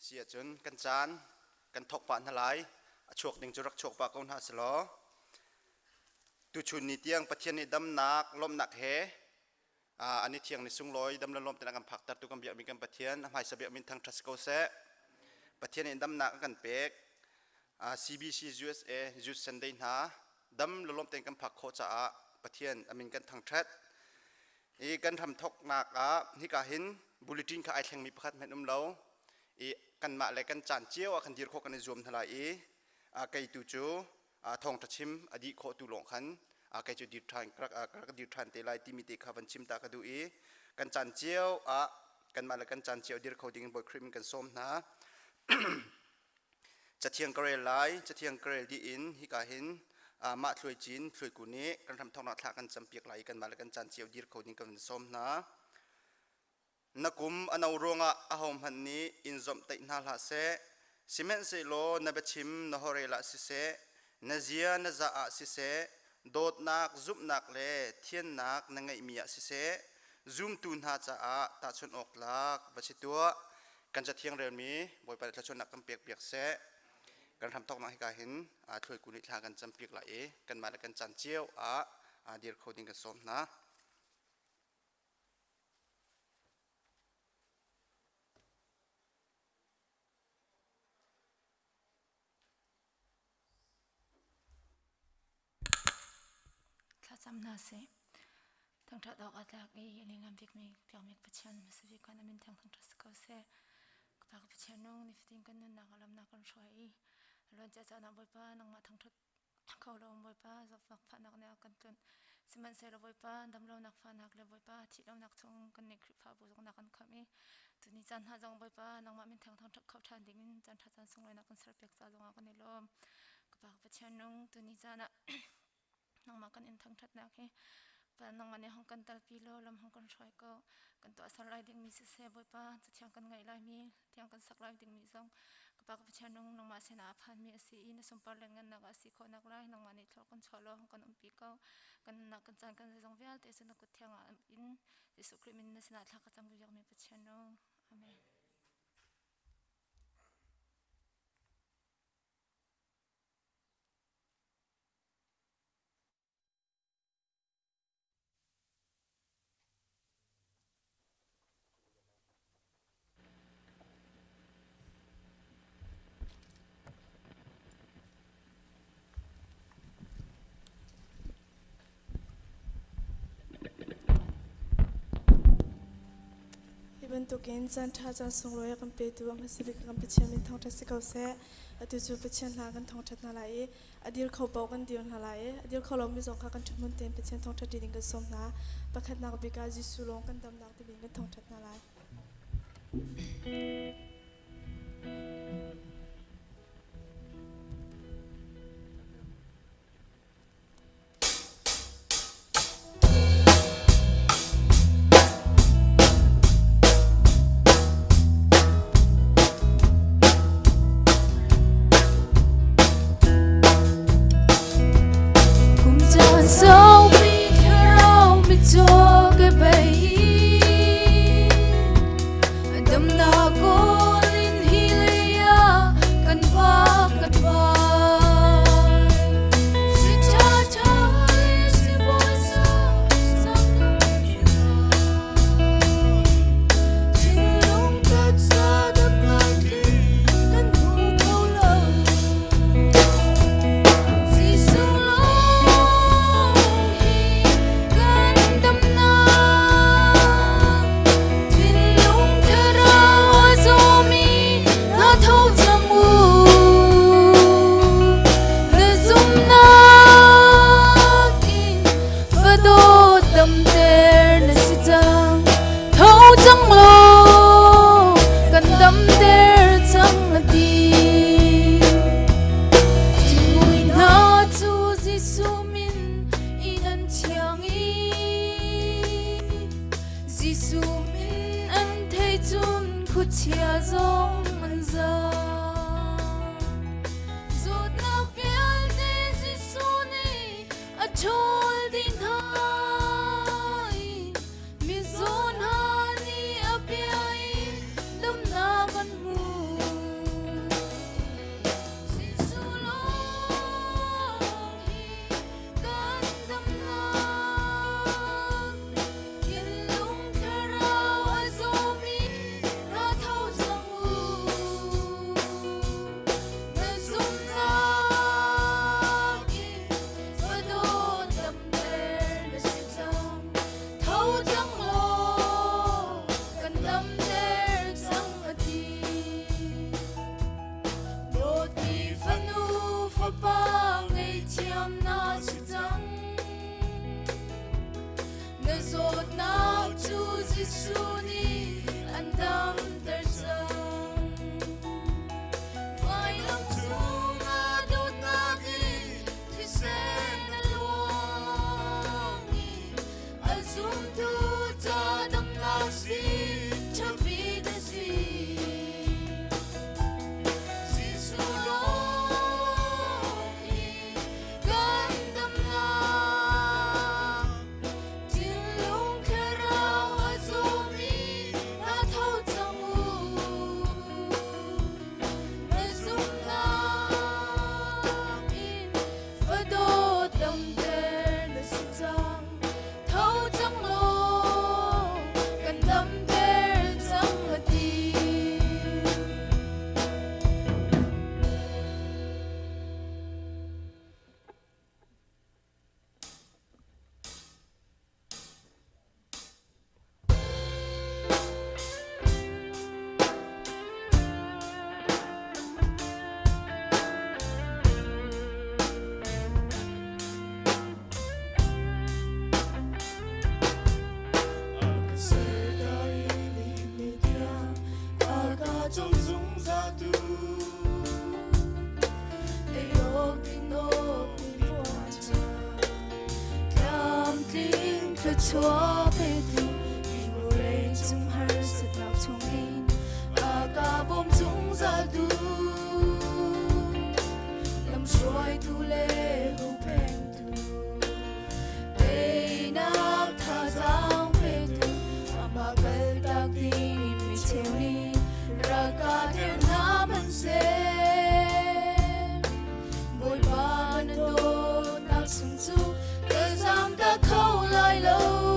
เสียจนกันจานกันทกปานทลายชวกดึงจุรักชวกปากคนหาสลอตุชุนนิเตียงปะเทียนนิดำนักลมหนักเฮอันนี้เทียงในสุงลอยดำลมแต่นักผักตัดตุกำเบียมีกันปะเทียนทำให้สเบียมินทางทรัสโกเซปะเทียนนิดำนักกันเป็กCBC USA จุดเซนเดนหาดำลมแต่กันผักโคจ่าปะเทียนมินกันทางทรัสอีกันทำทกนักนี่ก็เห็นบุลเลตินข้าไอแข่งมีประคัดแม่นุ่มเราอีกันมาอะไรกันจานเจียวกันดีร์โคกันในรวมทลายไก่ตูจูทองทัชิมอดีตโคตูหลงขันไก่จูดีร์ทานกระดีร์ทานเตลัยที่มีเด็กขับวันชิมตากระดูกันจานเจียวกันมาอะไรกันจานเจียวดีร์โคดิ้งบอยครีมกันส้มนะจะเทียงกระเรลไลจะเทียงกระเรลดีอินฮิกาหินมาช่วยจีนช่วยกุนี้กันทำทองนักทากันจำเปียกไหลกันมาแล้วกันจานเจียวดีร์โคดิ้งกันส้มนะนักกุมอนาวรงอาหอมหันนี้อินซอมตินาลาเซซีเมนต์เซโลนบชิมนฮอเรลาสิเซนเซียนซาอาสิเซโดดนักซุบนักเลเทียนนักนังไงมีอาสิเซซุมตูนหาจ้าตาชนออกลักวัชิตัวกันจะเทียงเรียนมีบอยไปตาชนนักกันเปียกเปียกเซกันทำทอกนักให้กาเห็นช่วยกุนิทากันจำเปียกไหลกันมาแล้วกันจันเจียวเดียร์โคดิ้งกันส้มนะจำนาเสทั้งทัดออกอัตลักษณ์เลี้ยงวิกมีเพียงมีปัจจัยมาสวิกันมินทั้งทัศกเสกปากปัจจัยน้องนิฟิติงกันนักลำนักกันช่วยล้วนจะนับบ่อยป้านังมาทั้งทัดเขาลงบ่อยป้าจะฝักฝันนักเนี่ยกันจนสิมันเสร็จบ่อยป้าดำเรานักฝันนักเลยบ่อยป้าที่เรานักทงกันในคลิปภาพบุษนักกันขมิตัวนี้จันทร์จังบ่อยป้านังมามินทั้งทัดเขาทานดิ่งจันทร์จันทร์ส่งเลยนักกันสลับเปียกซาลงกันในลมปากปัจจัยน้องตัวนี้จันทร์น้องมากันอินทั้งทัดนักเฮปน้องมันเนี่ยห้องกันตัลปีโลลำห้องกันช่วยก็กันตัวสลายดิ่งมีเสียบ่อยป้าจะเที่ยงกันไงไล่มีเที่ยงกันสักไล่ดิ่งมีซองกับปากกับชาน้องมาเสนาพันมีสีอินสมปาร์เลงันนักสีคนนักไล่น้องมันเนี่ยทอกันชอลห้องกันปีก็กันนักกันจันกันซองเวลแต่สนุกเที่ยงอินดิสุคริมินเสนาทักกันจังกุยมีปัจจัยน้องอาเมนบรรทุกเงินจันทร์จันทร์ส่งรอยกันไปตัวมันสิริกันไปเชียร์มินทองทัศน์เก่าเสะตัวจูไปเชียร์นากันทองทัศน์นาไหลอดีตเขาบอกกันเดียวนาไหลอดีตเขาลงมีสองข้ากันชุมนุมเต็มไปเชียร์ทองทัศน์ดิ่งกันสมนะประคัดนักบิกาจิสุลงกันดำนักดิ่งกันทองทัศน์นาไหลมีโซนหานี่อภิไอดำนากันมู Chúa về từ vì ngồi đây chúng har sự nào trong hin cả bom chúng ra tu làm xoay tu lê hữu bền tu đây nát tha giang về từ mà cái đặc đi mi theo đi ra cả thiên nam anh sẽ bồi bàn đô nát sung tu cái giam ta khâu lại lâu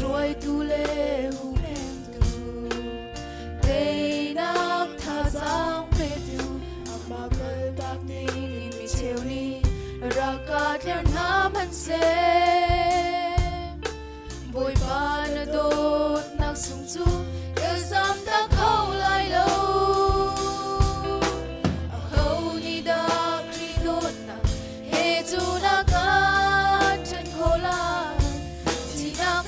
Rồi tu lê hữu bền tu đây nát tha giang về tu mà cái đặc đi mi theo đi ra cả thiên nam anh sẽ bồi bàn đốt nát sung tu cái giam ta khâu lại lâu khâu đi đã khi đốt nát hệ tu đã cả chân khô lại thì đã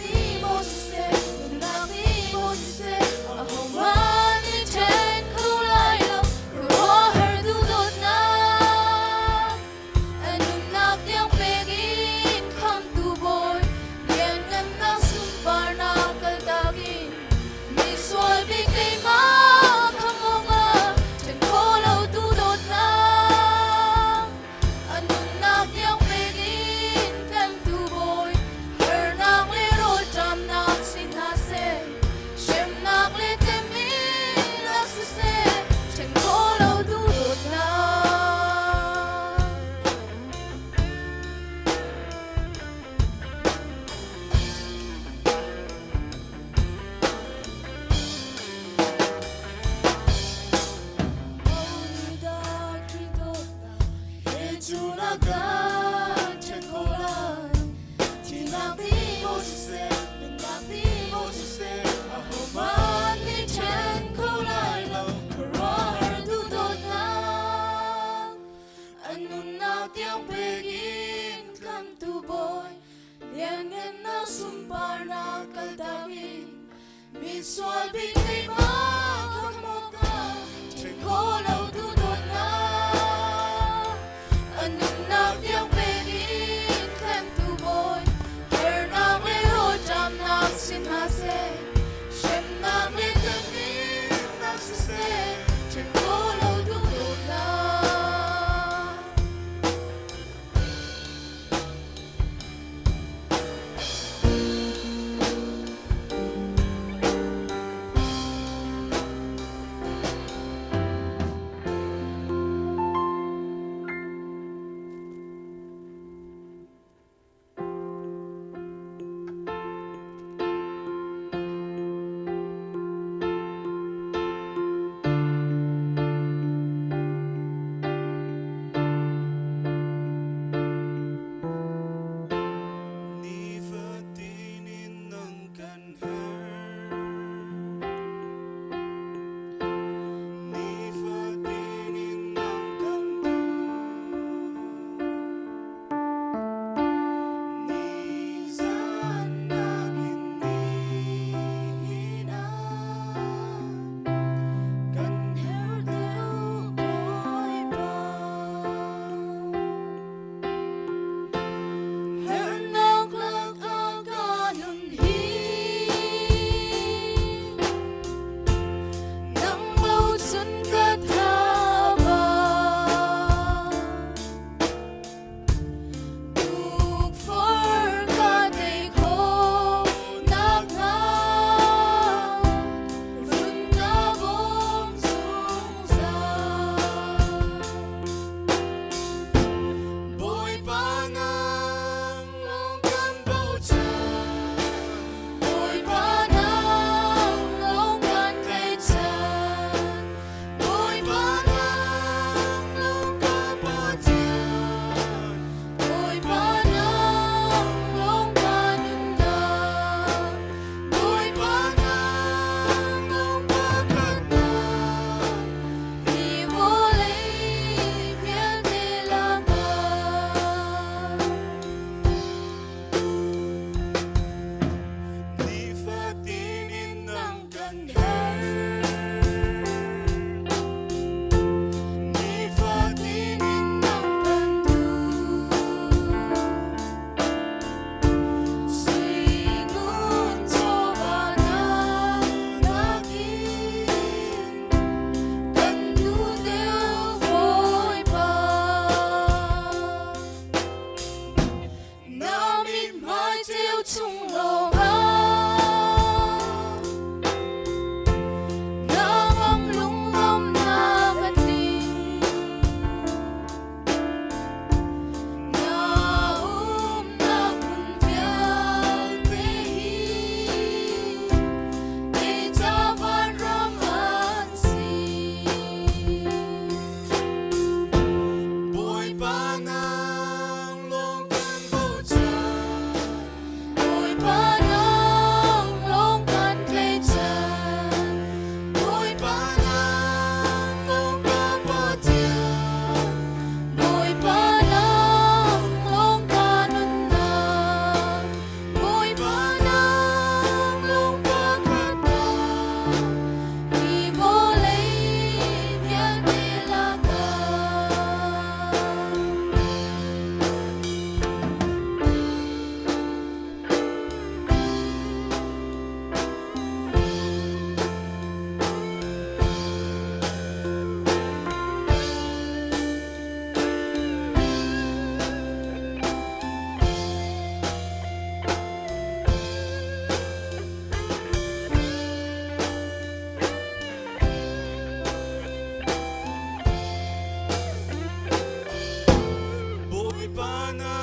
ba na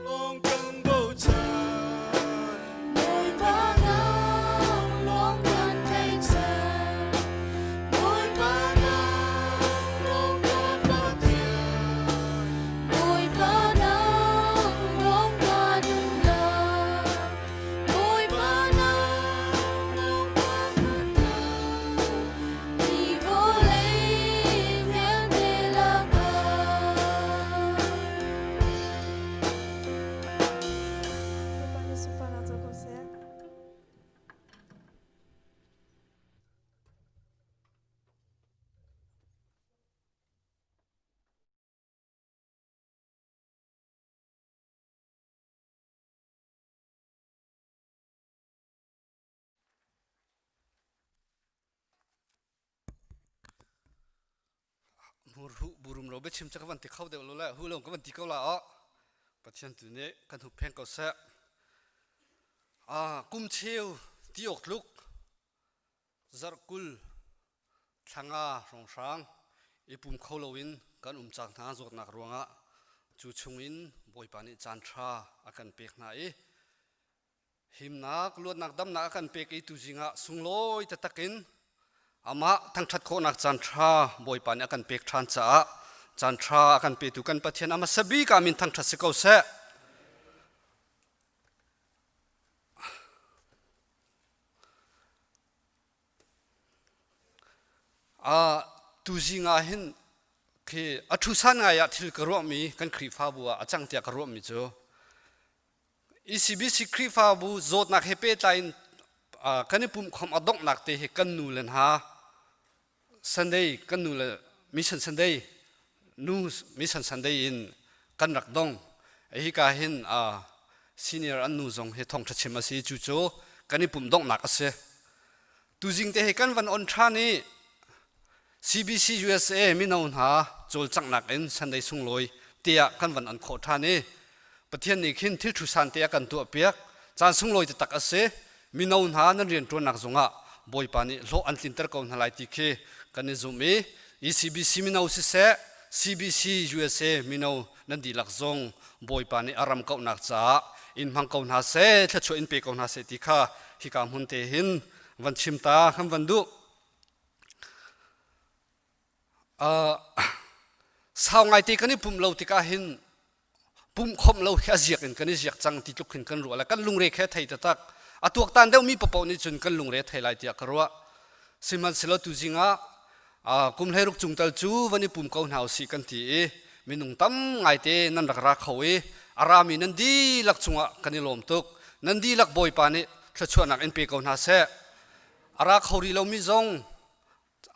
long kan bo chan Mùi ba nang long gan thay chân Mùi ba nang long gan ba thiên Mùi ba nang long gan ung la Mùi ba nang long gan ung la Đi vô lấy miếng đi la ba Pani supana co kose. burum ro be chim chak van ti khau de lo la hu long ka van ti kau la a pathian tu ne kan hu pheng ko sa kum cheu ti ok luk zarkul thanga rong sang ipum khau loin kan chang tha zot nak ruanga chu chungin boi pani chan tha akan pek na e himnak luat nak dam na akan pek i tu jinga sungloi ta takin ama thang that kho nak chan tha boi pani akan pek than cha chan tha akan pe tu kan pathian ama sabi ka min thang that se ko se tu jinga hin ke athusan nga ya thil ka ro mi kan khri fa bua achang tia ka ro mi cho ECBC khri fa bu zot nak hepe tain kan pum khom adok nak te he kan nu len ha Sunday kan nu le mission Sunday nu mission Sunday in kan rak dong hi ka hin senior an nu zong he thong thachim asi chu cho kan pum dong nak ase tu jing te he kan van on tha ni CBC USA mi naun ha chol chang nak en Sunday sung loi tia kan van an kho tha ni pathian ni khin thil thu san tia kan tu piak chan sung loi te tak ase mi naun ha nan rian to nak zonga boi pani lo an tinter ko na lai ti khe kan ni zumi ECBC mi nau si se CBC USA mi nau nan di lak zong boi pani aram ko nak cha in mang ko na se thla chu in pe ko na se ti kha hi ka mun te hin van chim ta kham van du sao ngai ti kan pum lo ti ka hin pum khom lo kha ziak in kan ziak chang ti tuk khin kan ro la kan lung re khe thai ta tak atuak tan deuh mi papo ni chun kan lung re thai lai tia karwa siman selo tu jinga kum leruk chungtal chu wani pum ko nau si kan ti minung tam ngai te nan rak ra khawi arami nan di lak chunga kan lom tuk nan di lak boi pa ni thla chuanak en pe ko na se ara khori lo mi zong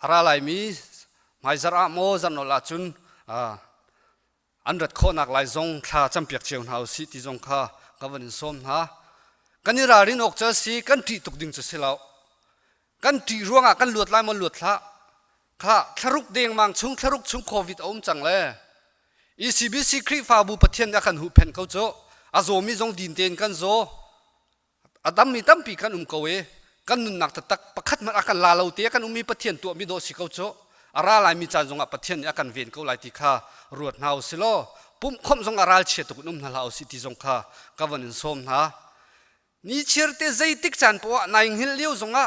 ara lai mi mai zara mo zan no la chun an rat kho nak lai zong kha champiak cheun hau si ti zong kha kawan som ha kan ra rin ok cha si kan ti tuk ding cha selau kan ti ruanga kan luat lai mon luat thla kha tharuk deng mang chung tharuk chung covid om chang le ECBC khri fa bu pathian ya kan hu phen ko cho azo mi zong din ten kan zo adam mi tam pi kan ko we kan nun nak tak pakhat ma akan la lo te kan umi pathian tu mi do si ko cho ara lai mi chan zonga pathian ya kan ven ko lai ti kha ruat nau silo pum khom zong aral che tu num na lau si ti zong kha kawan som ha ni chirte zaitik chan po naing hil liu zonga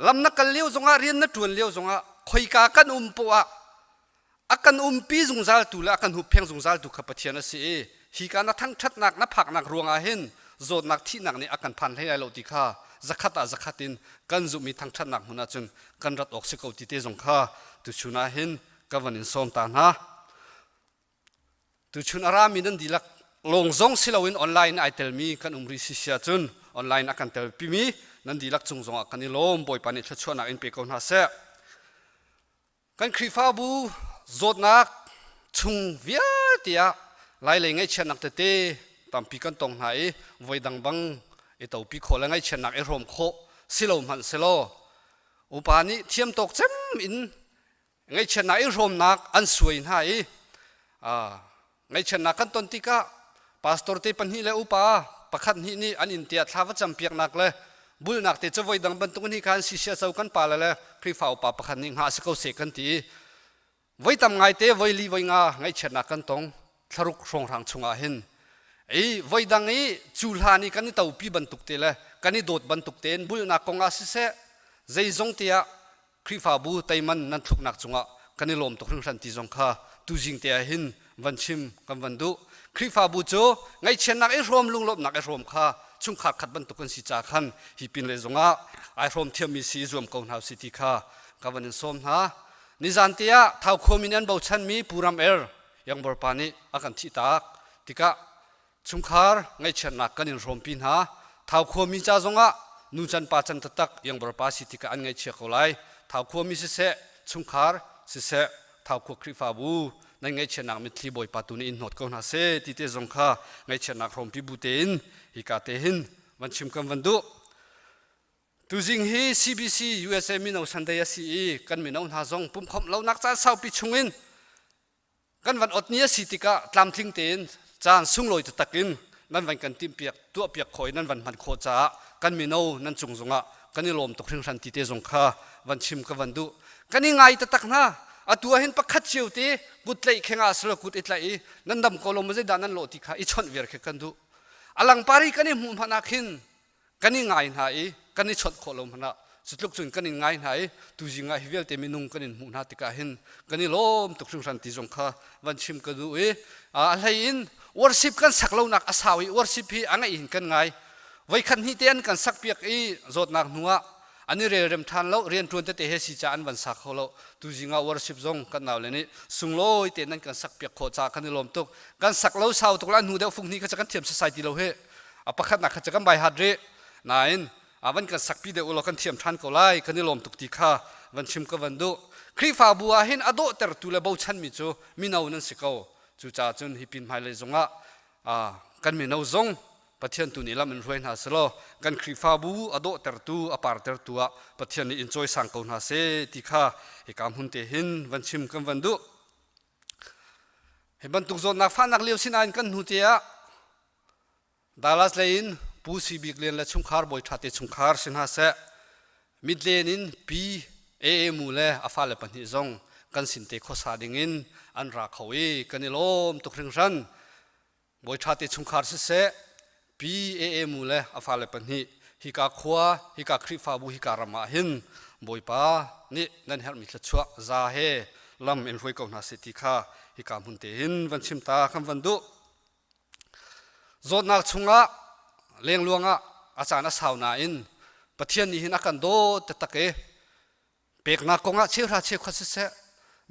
lamna kal liu zonga rian na tuan liu zonga khoi ka kan po akan pi zungzal tu la akan hu pheng zungzal tu kha pathian si hi ka na thang that nak na phak nak ruanga hen zot nak thi nak ni akan phan hlei lo ti kha zakhatin kan zu mi thang that nak huna chun kan rat ok se ko ti te zong kha tu chuna hen kawan som ta na tu chun ara mi nan dilak long zong silawin online I tell me kan umri si sia chun online akan tel pi mi nan dilak chung zong kan lom boi pani thla chuana in pe ko na se kan khrifa bu zot nak chung via tia lai le ngai chanak te te tampi kan tong hai voi dang bang e to pi khola ngai chanak e rom kho silo man selo upani thiam tok chem in ngai chanak e rom nak an suin hai ngai chanak kan ton tika pastor te pan hi le upa pakhat hi ni an in tia thlawa champiak nak le bul nak te chawoi dang ban tung ni kan si sia chau kan pa le khri fau pa pakhat ning ha se ko se kan ti voi tam ngai te voi li voi nga ngai chanak kan tong ทรุกรองทางชงอาหินไอ้ไว้ดังนี้จูลานี่กันนี่เตาปีบรรทุกเตะเลยกันนี่โดดบรรทุกเตนบุลนักกงอาศิเสใจจงเตียคริฟาบูไตมันนั่นทุกนักจงอ่ะกันนี่ลมตกถึงสันติจงค่ะตูจิงเตียหินวันชิมกันวันดูคริฟาบูโจไงเช่นนักไอ้รวมลุงลบนักไอ้รวมค่ะชุงขาดขัดบรรทุกกันสิจาขันฮิปินเลยจงอ่ะไอ้รวมเทียมมีสีรวมกองหาสิทธิค่ะกันวันนี้ส้มฮะนิจันเตียท้าวโคมินันเบาชันมีปูรามเอร์ยังบรปานีอากันทิตากติกะชุมคาร์ไงเช่นนักกันอินรวมปินฮะท้าวโคมิจ้าจงอ่ะนูจันปาจันตักยังบรปาสิทธิกะอันไงเชี่ยเขาไลท้าวโคมิเสะชุมคาร์เสะท้าวโคคริฟาบูนั่นไงเช่นนักมิตรีบอยปาตุนีอินหดกอนฮาเซติเตจงค่ะไงเช่นนักรวมพิบูเตนฮิกาเตหินวันชิมกันวันดูตูจิงฮี CBC USA มินเอาสันเดียซีกันมินเอาหน้าจงปุ่มคมเรานักจ้าสาวปิชงอินกันวันอดเนียสิติกะตามทิ้งเต็นจานสุ่งลอยตะกินนั่นวันกันติมเปียกตัวเปียกคอยนั่นวันมันโคจ้ากันมินเอานั่นจงจงอ่ะกันนี่ลมตกถึงสันติเตจงค่ะวันชิมกันวันดูกันนี่ไงตะตักนะอะตัวเห็นปักขัดเชียวตีกุดเลยแข่งอาสระกุดอิตไลนั่นดำโคลมไม่ได้ด้านนั้นโลติค่ะอีชอนเวียร์แค่กันดูอลังปารีกันนี่มุมพนักหินกันนี่ไงหายกันนี่ชดโคลมพนักสุดลุกจุนกันนี่ไงหายตูจิงไงเวลเตมินุงกันนี่มุนาติกาหินกันนี่ลมตกถึงสันติจงค่ะวันชิมกันดูอะไรอินวอร์ชิปกันสักเหล่านักอาสาวิวอร์ชิปฮีอังอินกันไงไว้ขันฮีเตียนกันสักเปียกจดนักนัวอันนี้เรียนทันแล้วเรียนทวนแต่เฮสิจานวันสักเขาแล้วตูจิงาวอร์ชิปจงกันเอาเลยนี่สุงโลยเตียนนั่นกันสักเปียกโคจากันนี่ลมตุกกันสักเหล่าสาวตุกล้านหูเดียวฟุ้งนี้ก็จะกันเทียมสายตีเราเฮอประคัดนักจะกันใบฮัดเร่นายวันกันสักปีเดียวเรากันเทียมทันเขาไล่กันนี่ลมตุกตีข้าวันชิมก็วันดูครีฟ้าบัวเห็นอโดเตอร์ตุเลเบาชันมิจูมินเอานั่นสิเขาจูจ่าจนฮิปินไฮเลยจงกันมินเอาจงปะเทียนตุนี่ละมันรวยนาสโลกันครีฟ้าบัวอโดเตอร์ตูอปาร์เตอร์ตัวปะเทียนนี่อินจอยสังเขานาเซติข้าเอกามหุ่นเตหินวันชิมกันวันดูเห็นบรรทุกโซนนักฟ้านักเลี้ยวสินายกันหุ่นเตียดาลัสเลนผู้สิบิกเลียนและชุมคาร์บอยทัดชุมคาร์สินหาเสมิดเลนินปีมูเลอาฟาเลปันฮิซงกันสินเตขอสาดิงินอันรักเขากันนิลมตุกริงรันบอยทัดชุมคาร์สิเสปีมูเลอาฟาเลปันฮิกาขวาฮิกาคริฟาบูฮิการามาหินบอยป้านี่นั่นเฮลมิตรชัวซาเฮลำเอ็นรวยกองนาสิติข้าฮิกามุนเตหินวันชิมตาคำวันดูโจดนักชงะเลี้ยงลวงะอาจารย์สาวนาอินปะเทียนนี้นักกันโดตะตะเกเปกนักกงะเชื่อราเชื่อขัดเสะ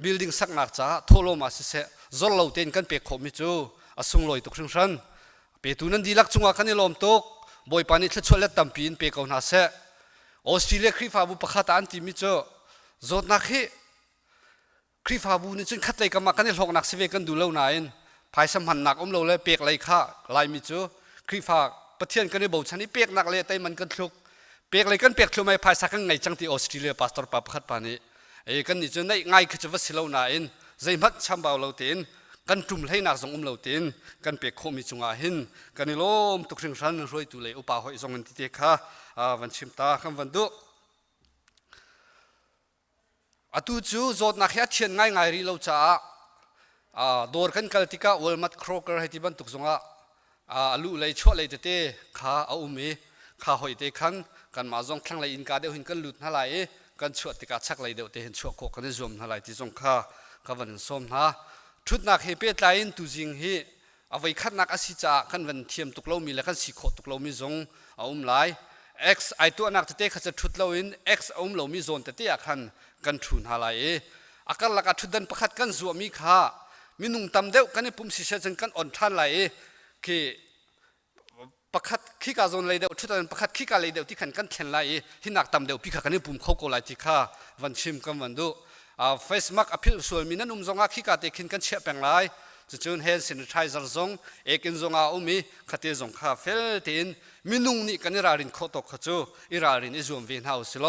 บิลดิ้งสักนักจ้าทั่วโลกมาเสะโจดเหล่าเต็นกันเปกขมิจูอาสุงลอยตุกชิงชันเปตูนันดีลักชงะกันนี่ลมตุกบอยปานิทชวเลตัมปีนเปกเอาหน้าเสะออสเตรเลียคริฟาบุปขัดอันติมิจูโจดนักฮีคริฟาบูนี่จนขัดเลยกันมากันนี่หลอกนักเสวกันดูเล่านาอินภายสมหันนักเลยเปียกเลยข้าลายมิจูคริฟาปะเทียนกันในบ่าวชันนี่เปียกนักเลยแต่มันกันทุกเปียกเลยกันเปียกทุกไม่ภายสักไงจังที่ออสเตรเลียพาสตอร์ปาขัดปานี่กันนี่จนได้ง่ายคือจะวัดสิเรานาอินใจมัดช้ำเบาเราเต็นกันจุ่มให้นักส่งเราเต็นกันเปียกโคมิจงอาหินกันนี่ล้มตุกเชิงชันรวยตุเลยอุปาหอยส่งเงินที่เตะข้าวันชิมตาคำวันดูอตูจูโจดนักเทียนง่ายรีเราจ้าดอร์กันกัลติกาวอลมัดโครเกอร์ให้ที่บันตุกจงลูเลยชั่วเลยเตะข้าเอามีข้าหอยเตะขันกันมาจงทั้งเลยอินกาเดียวหินกันหลุดนั่นเลยกันชั่วติกาชักเลยเดียวเตะหินชั่วโคกันได้จมนั่นเลยที่จงข้าวันส้มนะชุดนักเฮเปตไลน์ตุจิงฮีเอาไว้ขัดนักอาศิจากันวันเทียมตุกเรามีแล้วกันสีโคตุกเรามีจงเอาไล X ไอตัวนักเตะข้าจะชุดเราอิน X เอาเรามีโซนเตะอยากขันกันทุนอะไรอาการลักชุดดันประคัดกันจัวมีข้ามีนุ่งตำเดียวกันนี่ปุ่มสิเชจังกันอ่อนท่านไหลคือประคัดขี้กาโซนเลยเดียวชุดดันประคัดขี้กาเลยเดียวที่ขันกันเข็นไหลที่หนักตำเดียวพี่ข้ากันนี่ปุ่มเข้าโกไหลที่ข้าวันชิมกันวันดูเฟซมักอภิส่วนมีนั่นจงอาขี้กาเตะขินกันเชี่ยแปลงไหลจะจูนเฮนซินไทเซอร์จงเอกินจงอามีขัดเตจงข้าเฟลตินมีนุ่งนี่กันนี่รารินโคตกขจูอิรารินอิจวมวินเฮาสิโล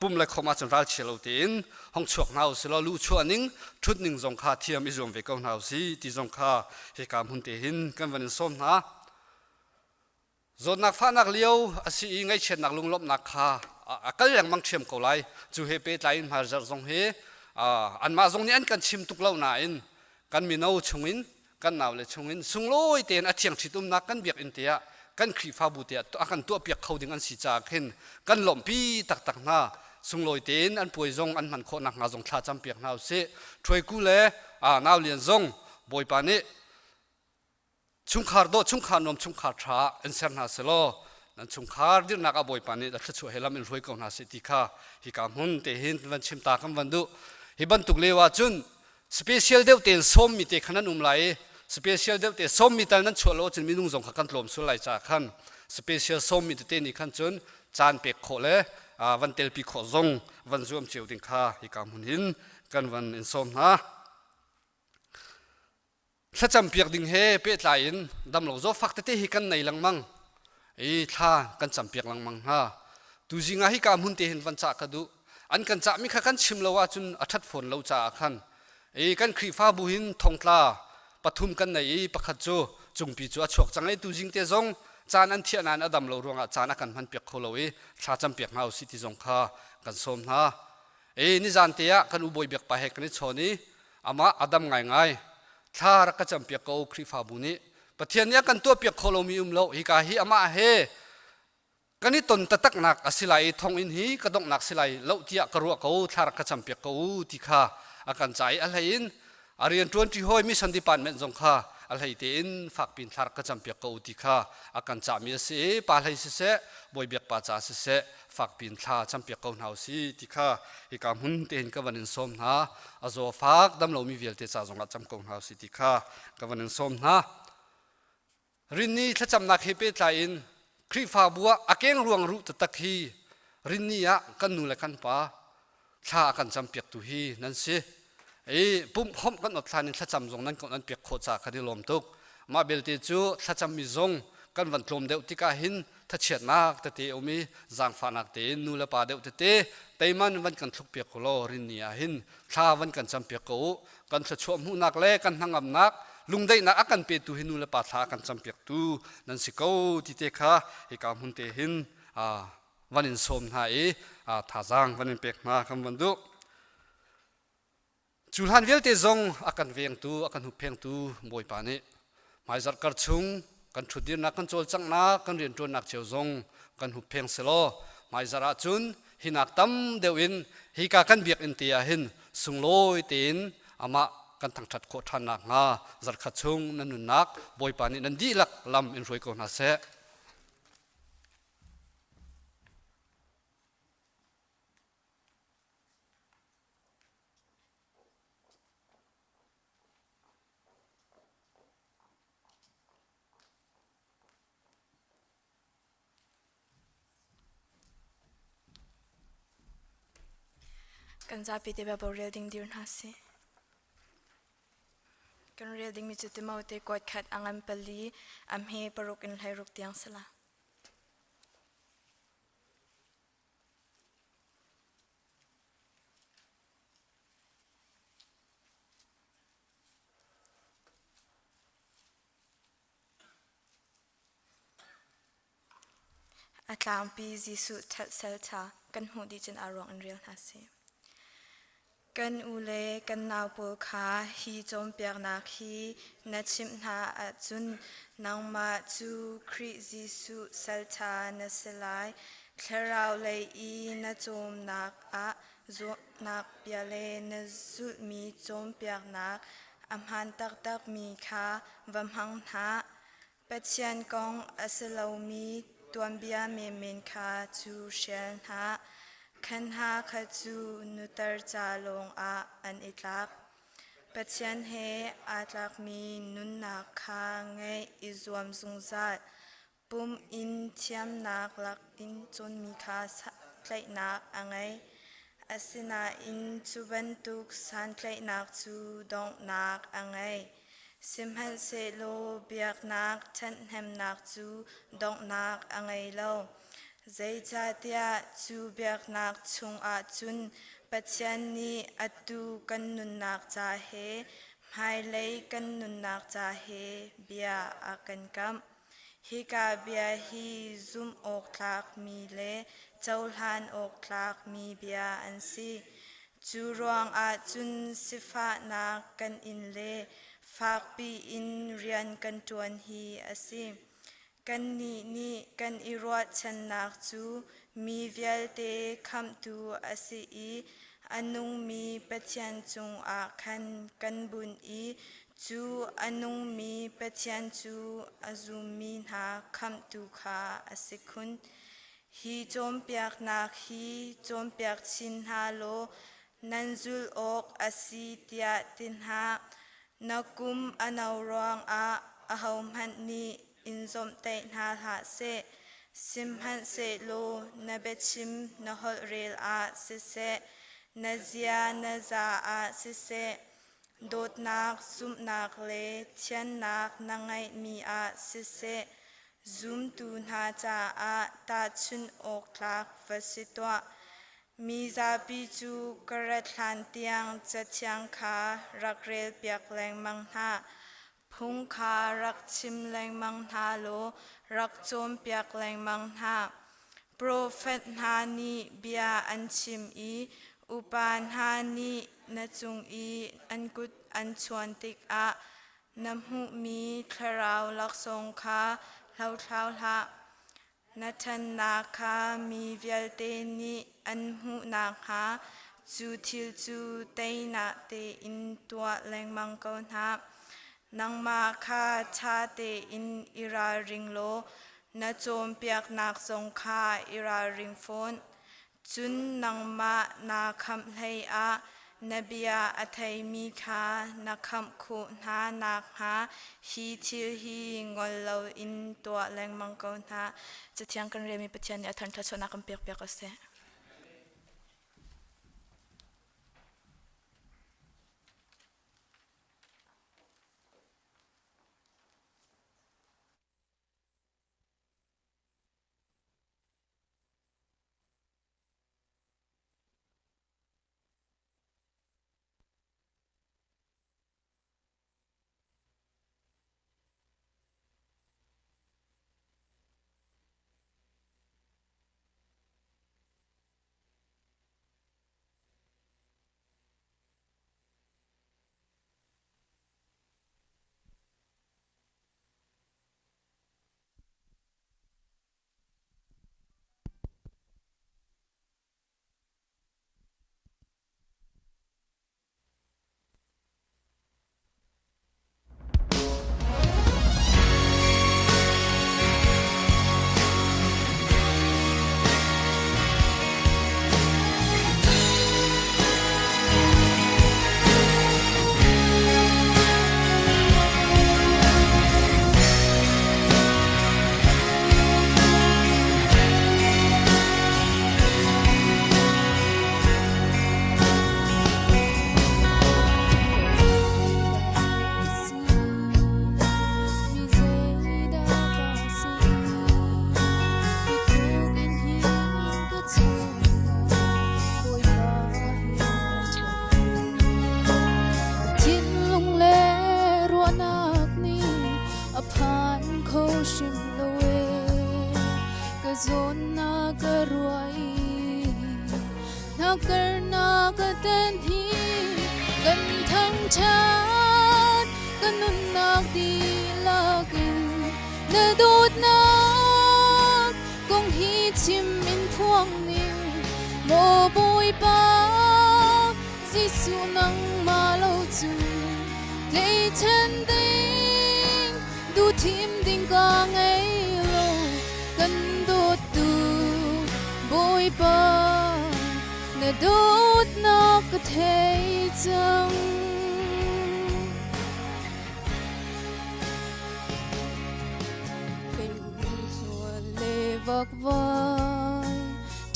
ปุ่มเล็กเข้ามาจนรัลเชลตินห้องชวกเฮาสิโลลู่ชัวนิ่งชุดหนึ่งจงข้าเทียมอิจวมวิกองเฮาสิที่จงข้าเหตุการณ์หุ่นเตหินกันวันนี้ส้มนะจนนักฟ้านักเลี้ยวอาศัยไงเช่นนักลุงลบนักข้าก็ยังมังเชียมเขาไล่จูเฮเปตไลน์มาจัดจงเฮอันมาจงนี้อันกันชิมตุกเล่าหนาอินกันมีน้าชงอิน กันนาวเลยชงอินสุงลอยเตียนอาเทียงชิตุมนักกันเบียกอินเตียกันครีฟ้าบุเตียอากันตัวเปียกเขาดึงอันสีจากเห็นกันหล่มปีตักหน้าสุงลอยเตียนอันป่วยจงอันมันโคนักงาจงท่าจำเปียกนาวเสช่วยกูเลยนาวเลียนจงบอยปานี้ชุงขาร์โดชุงขานมชุงขาร์ช้าอินเซนนาเซโลนั่นชุงขาร์ดินักบอยปานี้จะช่วยให้เราเป็นรวยกองนาสิติค่ะฮิกามุนเตหินวันชิมตากันวันดูฮิบันตุกเลวาจุนสเปเชียลเดวเตียนส้มมีเตขนาดไหลสเปเชียลเดวเตียนส้มมีแต่นั้นชัวโลจนมีนุ่งจงขักันลมสุไลจากขันสเปเชียลส้มมีเตนี่ขันจนจานเป็กโคเลวันเตลปีโคจงวันรวมเจียวดิงค่ะฮิกามุนหินกันวันอินส้มนะถ้าจำเปียกดิ่งเฮเปิดไหลน์ดำหลงโจฟักเตฮิกันในหลังมังท่ากันจำเปียกหลังมังฮะตูจิงาฮิกามุนเตหินวันจากกระดูอันกันจะมีข้ากันชิมละว่าจุนอัฐฝนเราจากขันกันครีฟ้าบุหินทองตาปฐุมกันในประคัตโจจุงปีจัวชกจังไอตูจิงเตจงจานอันเทียนานอดัมเรารวงจานกันพันเปียกโคลวีชาจำเปียกเฮาสิติจงข้ากันสมนะนี่จานเตียกันอุบอยเบียกไปให้กันนิชนี้อามาอดัมง่ายถ้ารักจำเปียกเอาครีฟ้าบุนี้ปะเทียนนี้กันตัวเปียกโคลมีโลฮิกาฮิอามาเฮกันนี่ตนตักหนักสิไลทองอินฮีกระดกหนักสิไลเล่าเตียกรัวเขาถ้ารักจำเปียกเขาที่ข้าอาการใจอะไรอินอารียน20ห้อยมิสันติปานเมนจงข้าอะไรเตียนฝากปินถ้ารักจำเปียกเขาที่ข้าอาการจามีเสียปาให้เสียบอยเบียกปาจ่าเสียฝากปินถ้าจำเปียกเขาหนาวสิที่ข้าอีกการหุ่นเตียนกับวันนินสมนะอาโจฝากดำเรามีเวลเตจ่าจงจำเขาหนาวสิที่ข้ากับวันนินสมนะรินนี่ถ้าจำนักเฮเปตไลน์ครีฟ้าบัวอาเกงรวงรู้ตะคีรินนี่อะกันนูเลกันป้าถ้ากันจำเปียกตุฮีนั่นสิปุ่มหอมกันอดทานินถ้าจำจงนั้นก็นั้นเปียกโคจากคดีลมตุกมาเบลติจูถ้าจำมีจงกันวันลมเดวติกาหินถ้าเฉียดนักแต่เตอมีจางฟานักเตนูเลปาเดวเตแต่มันวันกันทุกเปียกโลรินนี่หินถ้าวันกันจำเปียกโกกันจะช่วยหูนักเล่กันทั้งอำนักลุงได้นักอากันเปิดตูหินูเลปาทากันจำเปียกตูนั่นสิเขาที่เตค่ะให้การหุ่นเตหินวันอินสมหายท่าจางวันอินเปียกมาคำวันดูจุลฮันเวลเตจงอากันเวียงตูอากันหุบเพียงตูบอยปานี้หมายจัดกระชุงกันชุดดินนักกันโจลจังนักกันเรียนตัวนักเจียวจงกันหุบเพียงเสลอหมายจัดจุนหินักตั้มเดวินฮิกากันเบียกอินเตียหินสุงลอยตีนอามากันทั้งชัดโคทานักงาจัดกระชุงนันนุนักบอยปานี้นันดีลักลำอินรวยกอนาเซกันจะปิดแบบเรียลดิ้งดิวน์ฮาสิกันเรียลดิ้งมีจุดที่มาอุตกอดขัดอังอันเปลีอัมเฮปรุกอินไลรุกเตียงสละอาตามปีจิสุทัดเซลชากันหูดีจนอารมณ์อันเรียลฮาสิกันอุเลกันนาวปูขาฮีจมเปียกนักฮีนัดชิมนาอาจุนนางมาจูคริจิสุเซลชาเนสลายเคราวเลยอีนัดจมนักอาจุนักเปียเลนจุมีจมเปียกนักอัมหันตักมีขาวัมหังหาปัจเจียนกองอัสลามีตัวเบียเมเมนคาจูเชลหาขันหาขจูนุตรจาลงอันอิลักปัจเจียนเฮอาลักมีนุนนักคาไงอิจวมสุงจัดปุ่มอินเทียมนักลักอินจนมีคาใกล้นักอังไงอาศินาอินจูบันตุกสันใกล้นักจูดงนักอังไงสิมหันเซโลเบียกนักฉันแหมนักจูดงนักอังไงเล่าใจจัดยาจูเบียกนักชงอาจุนปัจจัยนี้อัตุกันนุนนักจ่าเฮหายเลยกันนุนนักจ่าเฮเบียอากันกำฮิกาเบียฮีซุมอกคลากมีเลเจ้าหันอกคลากมีเบียอันซีจูรวงอาจุนสิฟ้านักกันอินเล ฝากปีอินเรียนกันจวนฮีอาศิกันนี่กันอิรวดชันนักจูมีเวลเตคำตูอาศิอีอันุงมีปัจจันจงอาคันกันบุญอีจูอันุงมีปัจจันจูอาจุมีนาคำตูขาอาศิคุณฮีจอมเปียกนักฮีจอมเปียกชินฮาโลนันจุลอกอาศิเตียตินหานักุมอนาวรองอาหาวมันนีอินจอมเตนาหาเซซิมฮันเซโลนเบชิมนฮอลเรลอาเซเซนาเซียนาซาอาเซเซโดดนักซุมนักเลเทียนนักนางไงมีอาเซเซซุมตูนาจาอาตาชุนอกลักฟสิตัวมีซาปิจูกระทันเตียงจะเทียงขารักเรลเปียกแรงมังหาพุงขารักชิมแรงมังหาโลรักโจมเปียกแรงมังหาโปรเฟตฮานีเบียอันชิมอีอุปานฮานีนจุงอีอันกุดอันชวนติกอะน้ำหูมีคลราวลักทรงขาเล่าเท้าละนัทนาคามีเวลเตนีอันหูนาคาจูทิลจูเตนาเตอินตัวแรงมังกรหานังมาคาชาเตอินอิราริงโลนาโจมเปียกนักทรงคาอิราริงฟอนจุนนังมานาคำเฮอานบียาอัทยมีคานักคำคูนานักหาฮีทิลฮีงอลเลอินตัวแรงมังกรหาจะเทียงกันเรียมีปัจจัยอัทันทัศนักเปียกเปียกเส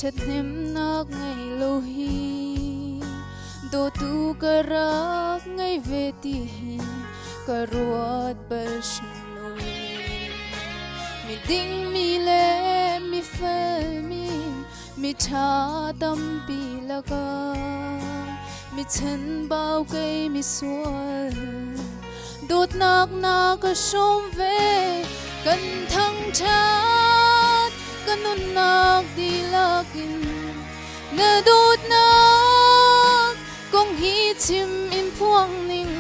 ชัดเห็นนักไงโลหีโดตูกรักไงเวทีกรวดเบลชโลมีดิ้งมีเล่มีเฟลมีชาตัมปีละกามีฉันเบาเกยมีสวยดูดนักก็ชมเวกันทั้งชาติกันนุนนักดีลักินเนื้อดูดนักกงฮีชิมอินพวงนิ่ง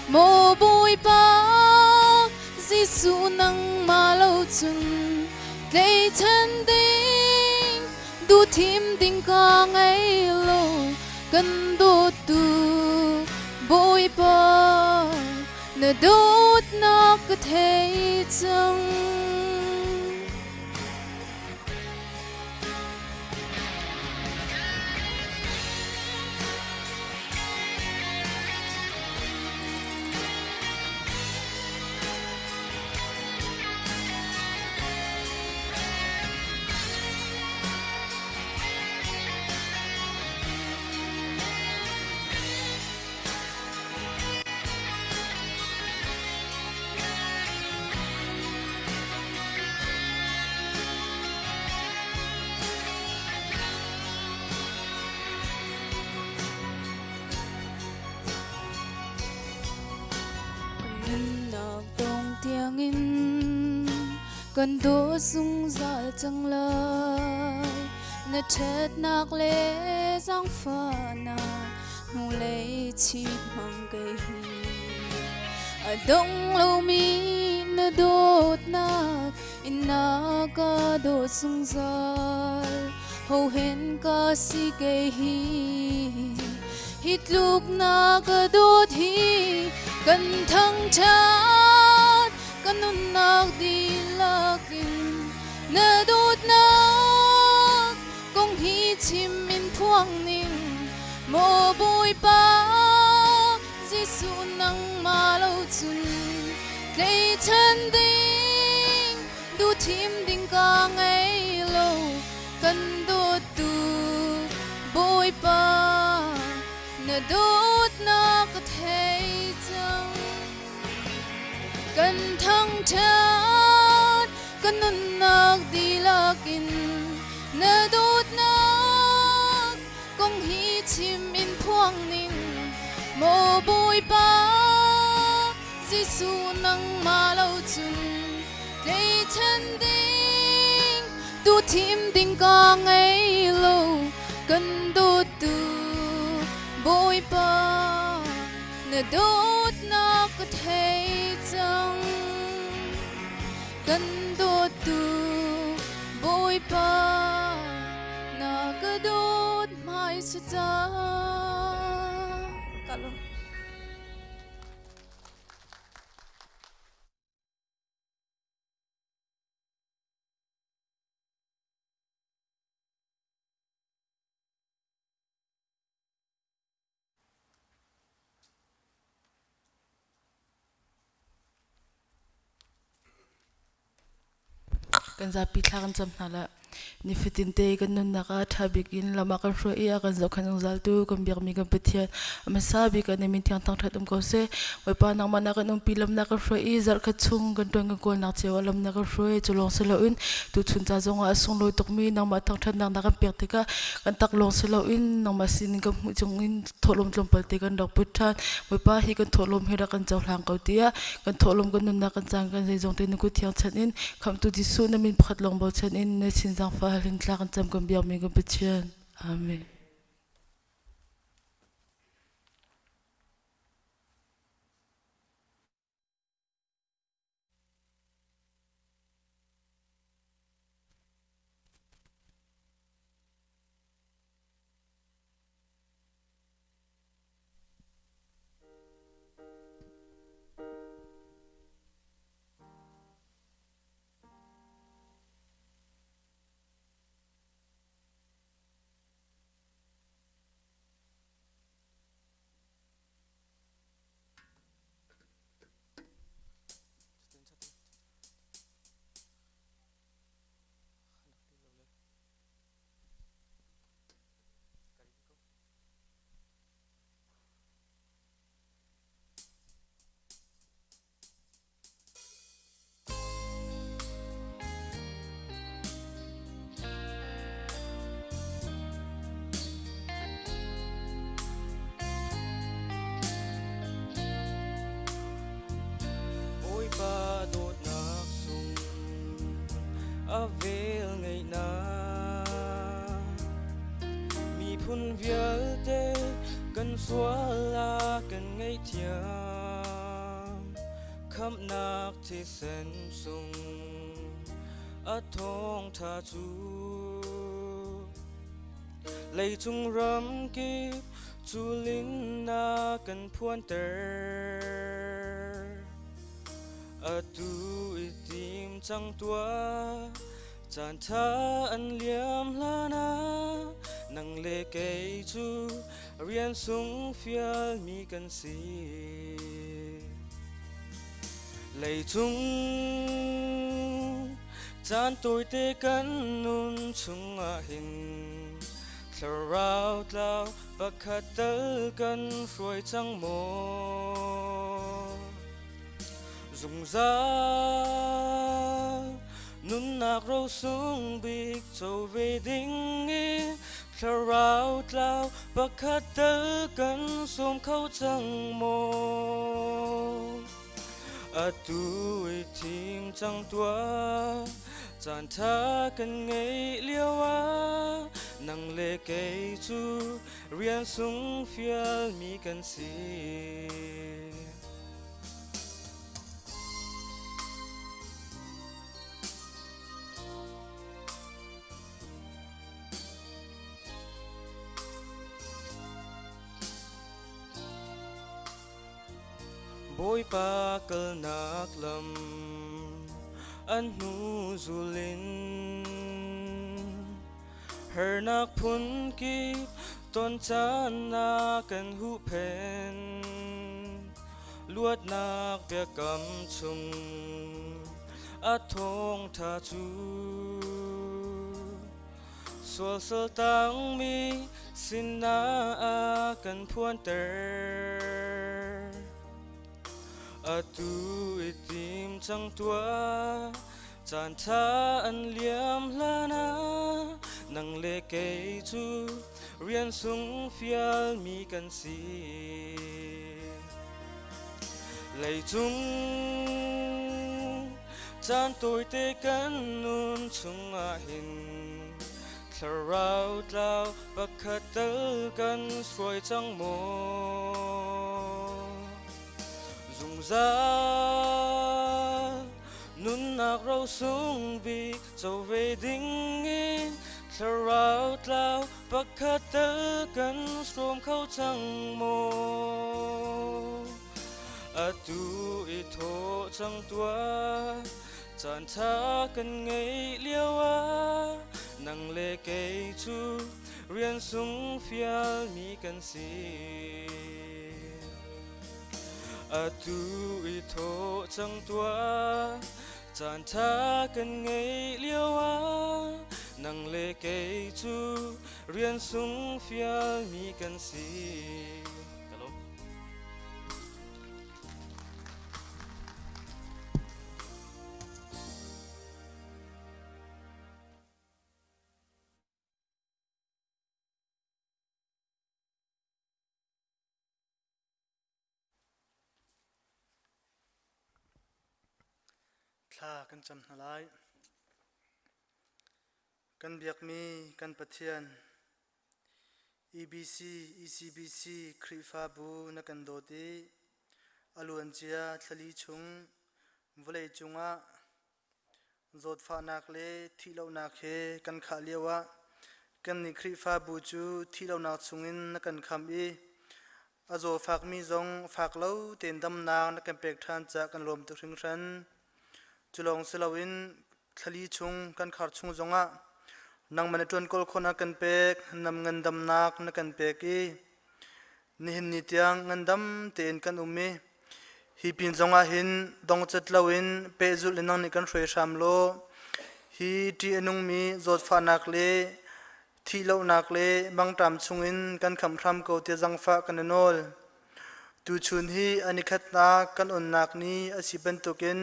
mô bùi bác Giêsu nâng mà lâu chun lấy chân đinh du thím đinh ca ngay lâu gần đốt tu bùi bác nè đốt nạc thế chăng gần đổ sung dài chẳng lời nè chết nạc lệ giang phà na nụ lấy chip mang cây ở đông lâu mi nè đốt nạc in na ca đổ sung dài hầu hẹn ca si cây hít lúc na ca đốt hi gần thăng chát gần nun nạc đi lakin na đốt nạc công hi chim in thoáng ning mô bùi ba Giêsu nâng mà lâu chun lấy chân đinh du thím đinh ca ngay lâu cần đốt tu bùi ba na đốt nạc có thể chăng cần thăng chát cần nun nạc đi lakin na đốt nạc công hi chim in thoáng ning mô bùi ba Giêsu nâng mà lâu chun lấy chân đinh du thím đinh ca ngay lâu cần đốt tu bùi ba na đốt nạc có thể chăng cần đốt tu bùi ba na có đốt mai sẽ ra Kalau kan zapi thlakan cham hnala ni fitin te kan nun naka thabikin lama kan ro ia kan zau khanung zal tu kan biak mi kan pathian ama sabi kan min thiang tang thatum ko se wai pa nang mana kan um pilam na kan ro i zar kha chung kan tong kan kol nak chewalam na kan ro e chulong selo in tu chun cha zonga asung loi tok mi nang ma thang that nang na kan pek te ka kan tak long selo in nang ma sin kan mu chung in tholom tlom palte kan dok puthan wai pa hi kan tholom hera kan chaw hlang ko tia kan tholom kan nun na kan chang kan zai zong te nu ku thiang chan in kham tu di su na min phat long bo chan in na chin jang fa halin tla kan cham kan biak mi kan pathian amen Avel ngày na mi phun vial te kan xóa la kan ngày thiam คำนักที่เส้นสูงอัดทองทาจูเลยจงรำกีจูลินนากันพวนเตออัดดูอิติมจังตัวจานทาอันเหลี่ยมลานานังเลเกยจูเรียนสูงเฟียมีกันสีเลยจงจานตัวเตกันนุนชุงอาหินคลาราวเล่าปักขัดเตลกันรวยจังโมซุงซานุนนักเราสูงบิกโจเวดิงอีคลาราวเล่าปักขัดเตลกันสวมเข้าจังโมอาตูอีทีมจังตัวจานทากันไงเลี้ยววานังเลเกยจูเรียนสูงเฟียลมีกันสีบอยปากลนักลำอันนูซูลินเฮนักพุนกีต้นจานนากันหูเพนลวดนักเบียกำชุงอัดทงทาจูสวลสตังมีสินนากันพวนเตออาตูอิติมจังตัวจานทาอันเหลี่ยมลานานังเลเกยจูเรียนสูงเฟียลมีกันสีเลยจุงจานตัวเตกันนุนชุงอาหินคลาราวเล่าปักขัดเตลกันสวยจังโมซุงซานุนนักเราสูงบิกเจ้าเวดิงอีคลาราวเล่าปักขัดเตลกันสวมเข้าจังโมอาตูอิโทจังตัวจานทากันไงเลี้ยววานังเลเกยจูเรียนสูงเฟียลมีกันสีอาตูอิโทจังตัวจานทากันไงเลี้ยววานังเลเกยจูเรียนสูงเฟียลมีกันสีคลากันจำหลายกันเบียกมีกันปะเทียน EBC ECBC ครีฟาบูนักันโดดีอลวนเจียทะลีชุงวเลจุงะโจดฟ้านักเลที่เรานักเฮกันขาเลียวะกันนิครีฟาบูจูที่เรานักชุงินนักันคำอีอโจฝากมีจงฝากเล่าเต็นดำนางนักันเปกทานจากกันรวมตุถึงฉันจุลองสลาวินทะลีชุงกันขาดชุงจงะนังมันจวนกอลคนนักันเปกนำเงินดำนักนักันเปกีนิหินนิตยังเงินดำเต็นกันมีฮีปินจงะหินดงจัดลาวินเปจุลนังนิกันช่วยชามโลฮีที่นุงมีจดฟ้านักเลที่เล่านักเลบางตามชุงินกันคำพรำเกาเตียจังฟ้ากันนอลตูชุนฮีอันิคัตนากันอุนนักนี้อาศิเป็นตุกิน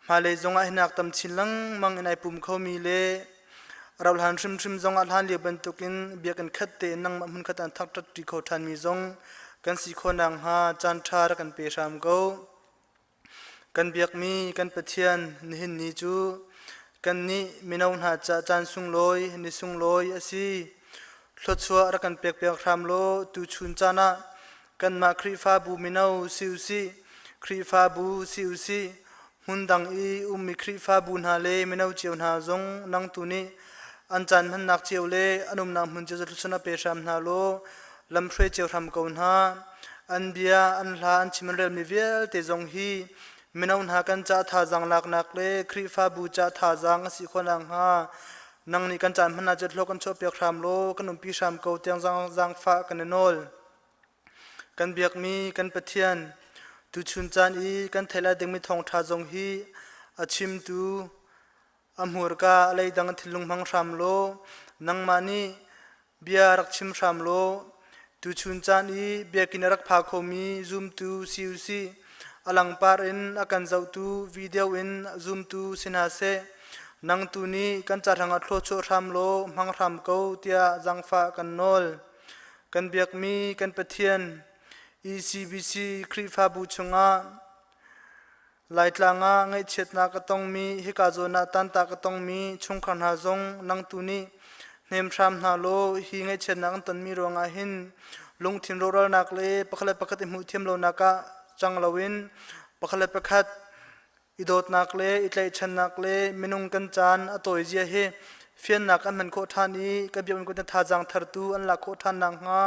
มาเลยจงอาหินักตำชิลังมังอินไอปุ่มเขามีเลเราหันชิมจงอาหันเลียเป็นตุกินเบียกันคัดเตนังมันคัดอันทักทัดตรีโคทันมีจงกันสีคนดังหาจันทาร์กันเปรามเกากันเบียกมีกันปะเทียนนิหินนิจูกันนี้มีนาวนหาจานสุงลอยนิสุงลอยอสีหลดชัวรักันเปียกรามโลตูชุนจานะกันมาครีฟาบูมีนาวซิวซีค ครีฟ้าบูซิวซีมุนดังอีมีครีฟ้าบูนฮาเลไม่เอาเจียวนาจงนังตุนีอันจันมันนักเจียวเลอนุมนำมันจะลุชนะเปรามนาโลลำช่วยเจียวทำกอนฮาอันเบียอันลาอันชิมันเรียลมีเวลเตจงฮีไม่เอาหากันจะท่าจังลักนักเลครีฟ้าบูจะท่าจังสิคนนังฮานังนี่กันจันมันน่าจะโลกันชอบเปียกรามโลกันนุ่มปีชามเกาเตียงจังฟ้ากันโนลกันเบียกมีกันปะเทียนตุชุนจานอีกันเทลาดึงมีทองท่าจงฮีอาชิมตูอำหัวกาอะไรดังทิลุงมังรามโลนังมานีเบียรักชิมรามโลตุชุนจานีเบียกินรักพาโคมีซูมตูซิวซีอลังปารินอากันเจ้าตูวิดีโออินซูมตูสินาเซนังตูนี้กันจัดหังอัดโลโชรามโลมังรามเกาเตียจังฟ้ากันโนลกันเบียกมีกันปะเทียน ECBC ครีฟ้าบูชงาไลท์ลางาไงเช็ดนากต้องมีฮิกาโจนาตันตากต้องมีชงขันหาจงนังตุนีเนมชามนาโลฮีไงเช็ดนักตันมีรวงอาหินลุงทิมโรรนักเลปะคเลปะคัดอิมุทิมโลนักะจังลวินปะคเลปะคัดอิโดดนักเลอิตเลชันนักเลมินุงกันจานอโตยเจียเฮเฟียนนักอันมันโคทานีกะเบียมันกุนทาจังทาร์ตูอันละโคทานนังฮา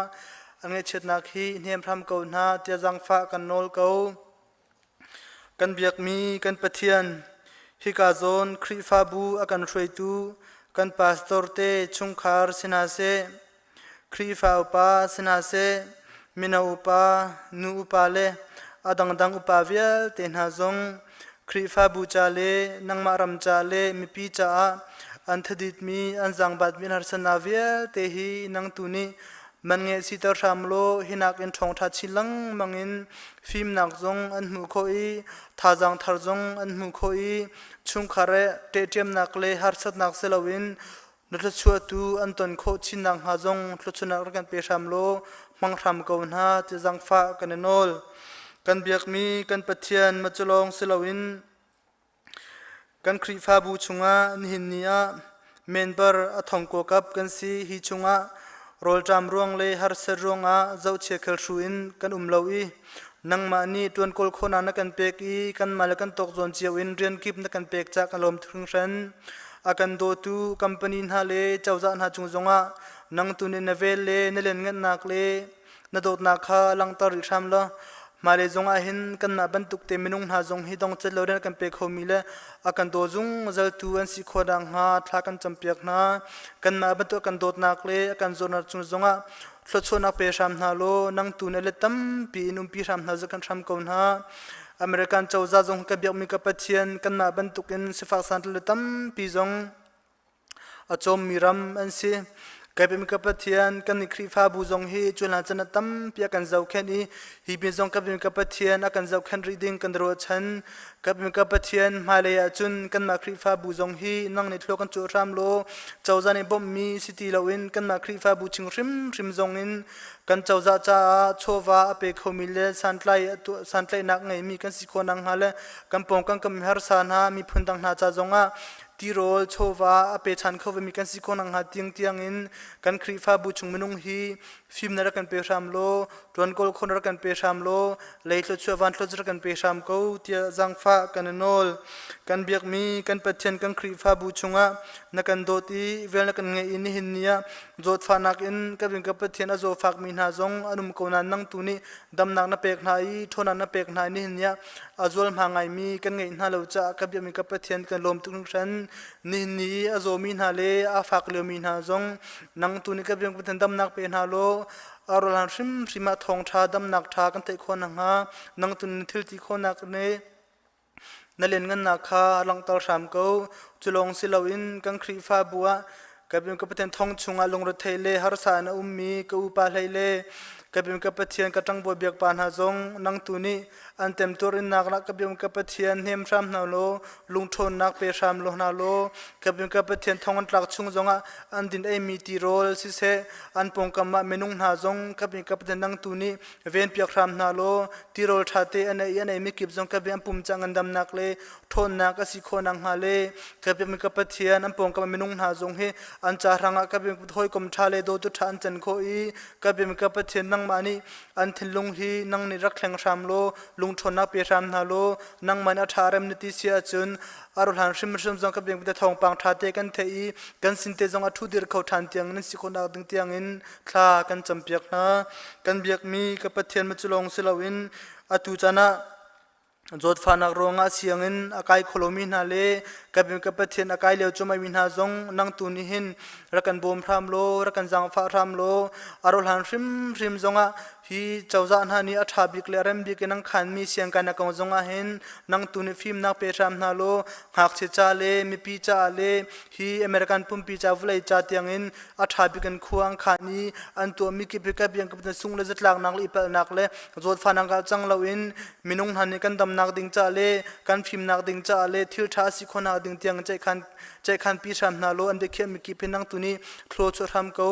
อันไงเช็ดนักฮีเนมพรามเกาหน้าเตียจังฟ้ากันโนลเกากันเบียกมีกันปะเทียนฮิกาโซนครีฟ้าบูอากันช่วยตูกันพาสตอร์เตชุงคาร์สินาเซครีฟ้าอุปาสินาเซมินาอุปานูอุปาเลอดังดังอุปาเวียเตนาจงครีฟ้าบูจาเลนังมารำจาเลมีปีจาอันทดิตมีอันจังบัดมินหารสนาเวียเตฮีนังตุนีมันเงสิตรามโลหินักอินทองทัดชิลังมังอินฟิล์มนักจงอันหูโคอีท่าจังทาร์จงอันหูโคอีชุงคาเรเตเทียมนักเลฮาร์สัตนักเซลวินนุทชัวตูอันตนโคชินังฮาจงทุชนักกันเปรามโลมังรำกวนฮาจะจังฟ้ากันโนลกันเบียกมีกันปะเทียนมาจลองเซลวินกันครีฟ้าบูชงะนินเนียเมนเบอร์อทองโกกับกันซีฮิชงะโรลจามร่วงเลยฮาร์เซร่วงอาเจ้าเชคเคลชูอินกันเลาอีนังมานีตัวนกอลคนนักกันเปกอีกันมาเลกันตกจนเจียวอินเรียนกิบนักกันเปกจากอารมณ์ถึงฉันอากันโดตูคัมปานีนาเลเจ้าจ้าหาจุงจงอานังตุนินเวลเลนเลนเงินนักเลนโดดนักฮาลังตาริชามละมาเลจงอาหินกันมาบรรทุกเตมินุงหาจงฮิดองเจลเรนกันเปกโฮมิเลอากันโดจุงเจลตูอันสิโคดังฮาทากันจำเปียกนากันมาบรรทุกกันโดดนักเลกันโจนัดจุงจงอาทศนักเปรามนาโลนังตุนเลตัมปีนุมปีรามนาจกันทำกอนฮาอเมริกันเจ้าจ้าจงกับเบียกมีกับปะเทียนกันมาบรรทุกอินสิฟักสันเลตัมปีจงอาจอมมีรัมอันสิกับมีกับปะเทียนกันนิครีฟ้าบูจงฮีจุลาจันตัมปีกันเจ้าแค่นี้ฮีเป็นจงกับมีกับปะเทียนอากันเจ้าแค่รีดิ้งกันรัวชันกับมีกับปะเทียนมาเลยจุนกันมาครีฟ้าบูจงฮีนั่งในทโลกันจูรามโลเจ้าจ้าในบ่มมีสิติลาวินกันมาครีฟ้าบูชิงริมจงอินกันเจ้าจ้าจ้าโชวาเปกโฮมิเลสันไลนักไงมีกันสิโคนังฮาเลกันปองกันกับมิฮาร์สานามีพุนดังนาจ้าจงอาที่โรลโชวาอเปชันเขามีกันสิโคนังหาเตียงอินกันครีฟ้าบูชงมนุงฮีฟิล์มนรักกันเปรามโลดวนกอลคนรักกันเปรามโลเลยทชัววันทศรักกันเปรามเขาเตียจังฟ้ากันโนลกันเบียกมีกันปัจเจนกันครีฟ้าบูชงะนักกันโดตีเวลนักกันเงอินหินเนียโจดฟ้านักอินกับเป็นกับปัจเจนอโจฟักมีนาจงอนุมโกนันนั่งตุนีดำนักนับเปกนายทนันนับเปกนายนี่หินเนียอโจลมหางไงมีกันเงอินฮาเลวจะกับเป็นกับปัจเจนกันลมตุงฉันนี่นี่อโจมีนาเลอาฟักเลมีนาจงนั่งตุนีกับเป็นกับดำนักเป็นฮาโลอารลันริมาทองชาดำนักทากันเตะคนนังฮานั่งตุนีทิลติคนนักเนนั่นเล่นเงินนักฮาลังตอลสามเก้าจุลงศิลวินกังครีฟ้าบัวกับเป็นกับเป็นทองชุงอาลงรถไทยเลฮาร์สานมีกับอุปาไทยเลกับเป็นกับเทียนกระจังบัวเบียกปานหาจงนังตุนีอันเต็มตัวรินนักนักกับเป็นกับเทียนเฮมชามนาโลลุงทนนักเปรามโลนาโลกับเป็นกับเทียนทองอันตรักชุงจงอันดินไอมีตีโรลสิเซอันปงกำมะเมนุงหาจงกับเป็นกับเทียนนังตุนีเวียนเปียกรามนาโลตีโรลชาเตอันไอมีกิบจงกับเป็นปุ่มจังอันดำนักเลทนนักสิโคนังฮาเลกับเป็นกับเทียนอันปงกำมะเมนุงหาจงเฮอันจารังกับเป็นถอยกมชาเลโดตุทานจันโคอีกับเป็นกับเทียนนังมานีอันทิลุงฮีนังนิรักแข่งชามโลลุง lung thon nak pe ram na lo nang man atharam ni ti sia chun arul han shim shim jong ka beng te thong pang tha te kan thei kan sin te jong a thu dir khau than tiang nin sikon nak ding tiang in thla kan champiak na kan biak mi ka pathian ma chulong silawin atu chana jot fanak ronga siangin akai kholomi na le kabim ka pathian akai leo chuma min ha zong nang tu ni hin rakan bom thram lo rakan jang fa thram lo arul han shim zonga hi chawza na ni atha bik le ram bi ke nang khan mi siang kana ka zonga hin nang tu ni film na pe thram na lo hak che cha le mi pi cha le hi american pum pi cha vulai cha tiang in atha bik kan khuang khani an to mi ki pe ka biang ka sung le zatlang nang li pa nak le jot fanang ka chang lo in minung han ni kan dam nak ding cha le kan film nak ding cha le thil tha si khona ding tiang chai khan pi sam na lo an de khem ki pinang tuni thlo chu tham ko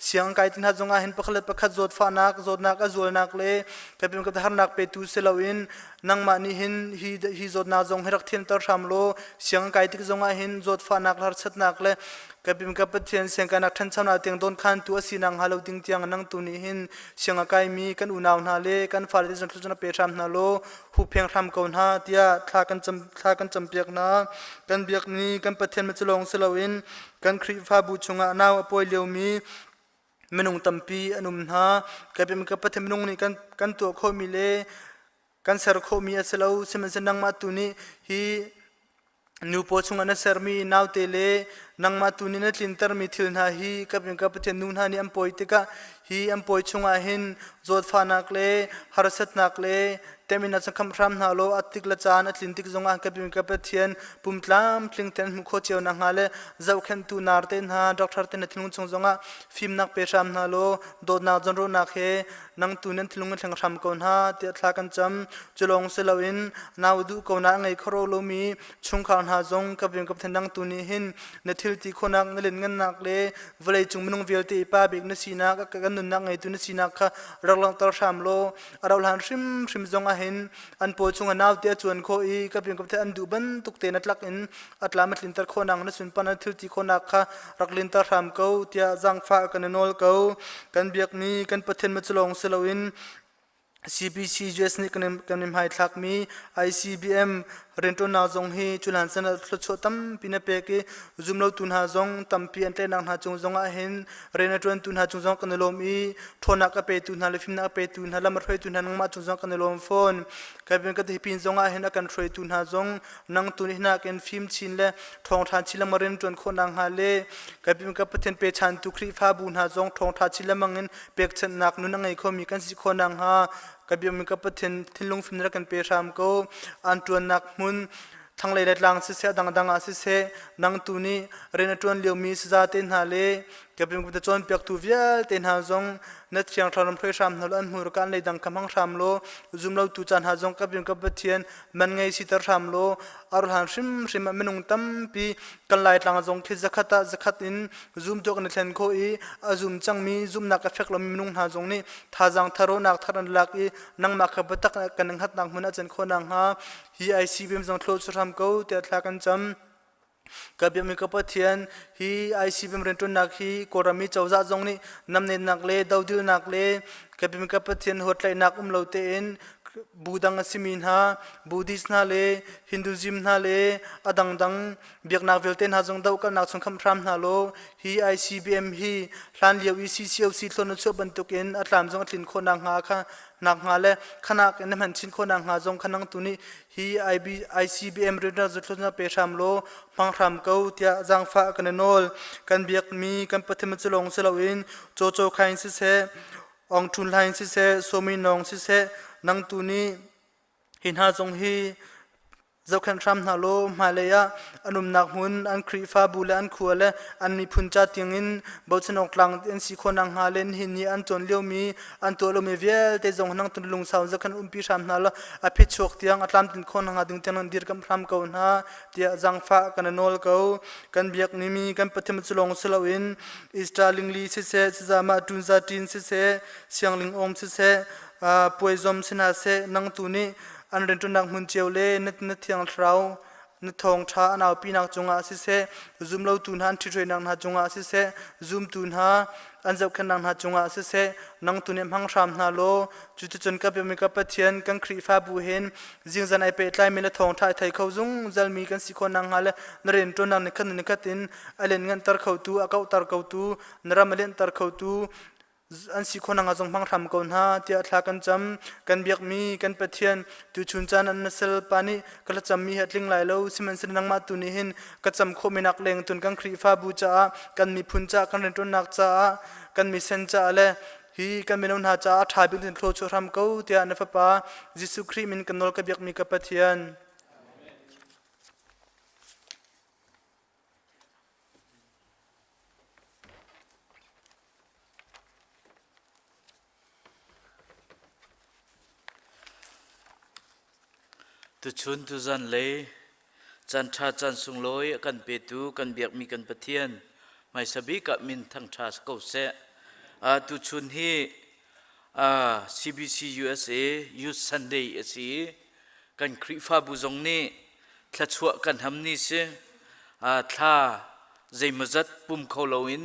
siang kai tin ha zonga hin pakhle pakhat jot fa nak a zol nak le kapim ka har nak pe tu selawin nang ma ni hin hi jot na zong herak thin tar sam lo siang kai tik zonga hin jot fa nak har chat nak le kapim ka pathian seng ka nak than chana teng don khan tu asinang halo ding tiang nang tu ni hin siang kai mi kan unaw na le kan fal de jong chuna pe ram na lo hu pheng ram ko na tia thla kan cham piak na kan biak ni kan pathian ma chlong selawin kan khri fa bu chunga naw apoi leu mi menung tampi anum na kapim ka pathian menung ni kan to kho mi le kan ser kho mi asalo semen senang ma tu ni hi nu po chunga na sermi naw te le nang ma tu ni na tlintar mi thil na hi kapim ka pathian nun ha ni am poi te ka hi am poi chunga hin jot fa nak le harasat nak le temina chakam ram na lo atik la chan atlintik zonga kapim ka pathian pumtlam thlingten mu kho cheu na ngale zau khen tu nar te na doctor te na thlung chung zonga film nak pe ram na lo do na jon ro na khe nang tu nen thlung thlang ram ko na te thla kan cham chulong selawin naw du ko na ngai khoro lo mi chung khan ha zong kapim ka pathian nang tu ni hin na thil ti khonak na len ngan nak le vlei chung minung vel te pa bek na sina ka kan nun nak ngai tu na sina kha raglang tar sam lo araw han shim zonga hin an po chunga naw te chuan kho I kapim ka pathian an du ban tuk te na tlak in atlam tlin tar kho nang na sun pan thil ti kho nak kha raklin tar ram ko tia jang fa kan nol ko kan biak ni kan pathian ma chlong selawin CBC US ni kanim hai thak mi ICBM rento na zong hi chulan sana thlo tam pina pe ke zumlo tun ha zong tam pi an te nang ha chung zong a hin rena tun tun ha chung zong kan lom I thona ka pe tun ha le film na pe tun ha lam rhoi tun ha nang ma chung zong kan lom phone ka ben ka the pin zong a hin kan throi tun ha zong nang tun hi na ken film chin le thong tha chilam ren tun kho nang ha le ka ben ka pathen pe chan tu khri fa bun ha zong thong tha chilam angin pek chen nak nu nang ei kho mi kan si kho nang ha kabim ka pathen thilung film ra kan pe ram ko an tuan nak mun thang le lang se dang se nang tu ni rena tuan leu mi sa te na le kabim ka chon pek tu vial ten ha zong na thiang tharam phre ram nol an mur kan le dang kamang ram lo zum lo tu chan ha zong kabim ka pathian man ngai si tar ram lo ar han shim menung tam pi kan lai tlang zong thi zakhat in zum tok na thlen kho I azum chang mi zum na ka phek lo mi menung ha zong ni tha jang tharo nak tharan lak I nang ma kha batak kan hat nang mun a chen kho nang ha hi ICBM zong thlo churam ko te thla kan cham kabim ka pathian hi ICBM rento nak hi korami chawza zong ni namne nak le daudil nak le kabim ka pathian hotlai nak lo te in budang asimin ha buddhist na le hinduism na le adang dang biak nak velten ha jong dau ka nak chung kham thram na lo hi ICBM hi hlan liau ECCOC thon chu ban tukin atlam jong thlin kho nang nga kha nak nga le khana ken man chin kho nang nga jong khanang tuni hi ICBM reda zutlona pe ram lo pang ram ko tia jang fa kan nol kan biak mi kan pathem chlong selawin cho khain se ong thun lain se somi nong se nang tu ni hin ha jong hi zokhan ram na lo malaya anum nak hun an khri fa bula an khuale an mi phun cha tingin bochanok lang en si khonang ha len hin ni an ton leu mi an to lo me vel te jong nang tun lung saw zakhan umpi ram na la a phe chok tiang atlam tin khonang ading ten dir kam ram ko na tia jang fa kan nol ko kan biak ni mi kan pathem chulong selawin starling li se zama tunza tin se siangling om se poizom sina se nang tu ni an ren tu nak mun cheule net thiang thrau นทองช้านาวปีนักจงอาสิเสซุมเลาตุนหันทิรวยนังหาจงอาสิเสซุมตุนหาอันจับขันนังหาจงอาสิเสนังตุนเอ็มหังชามนาโลจุดจนกับมีกับปะเทียนกันครีฟ้าบูเห็นจิงจันไอเปตไลมีละทองไทยเขาซุงจัลมีกันสิคนนังหาเลนเรนตัวนังในขันในขัดตินอเลนเงินตรเขาตูอากาตรเขาตูนรามเลนตรเขาตูอันสิคนนังอาจงพังทำก่อนฮะเตียทากันจำกันเบียกมีกันปะเทียนตุชุนจานันนัสลปานีกระจำมีเหตุลิงไหลเลวสิมันสินังมาตุนิหินกระจำโคมินักเลงตุนกันครีฟ้าบูจ้ากันมีพุนจ้ากันเรนตัวนักจ้ากันมีเซนจ้าเลฮีกันมีนนหาจ้าทายบินถึงโคชรำเก้าเตียนฟปาจิสุครีมินกันนอลกับเบียกมีกับปะเทียนตุชุนตุจันเลยจันทราจันสุงลอยกันเปตูกันเบียกมีกันปะเทียนไม่สบิกับมินทั้งชาสกเสตุชุนฮีCBC USA Youth Sunday สิกันคริฟ้าบุจงนี้ทัดชัวกันทำนี้สิท่าใจมจัดปุ่มเขาเลวิน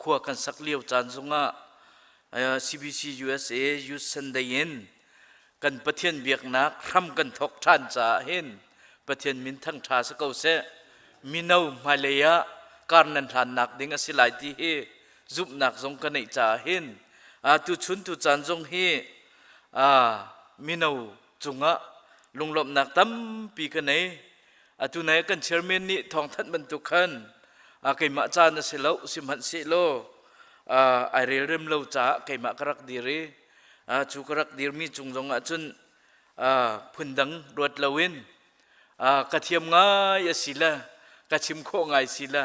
ขัวกันสักเลี้ยวจานสงCBC USA Youth Sunday ยินกันปะเทียนเบียกนักทำกันทกท่านจ่าเห็นปะเทียนมินทั้งชาสกเสมินเอามาเลยะการนันทานนักดิ้งอสิไลที่เฮจุบนักจงกันในจ่าเห็นตุชุนตุจันจงเฮมินเอาจงลงหลบนักตั้มปีกันไหนตุไหนกันเชอร์เมนนี่ทองทัดบรรทุกขันไก่มาจานเสลาสิมันเสโลไอเริ่มเล่าจ่าไก่มากรักดีรีจูกรักดีมีจุงจงจุนพุนดังรวดลวินกระเทียมง่ายสิละกระชิมโคง่ายสิละ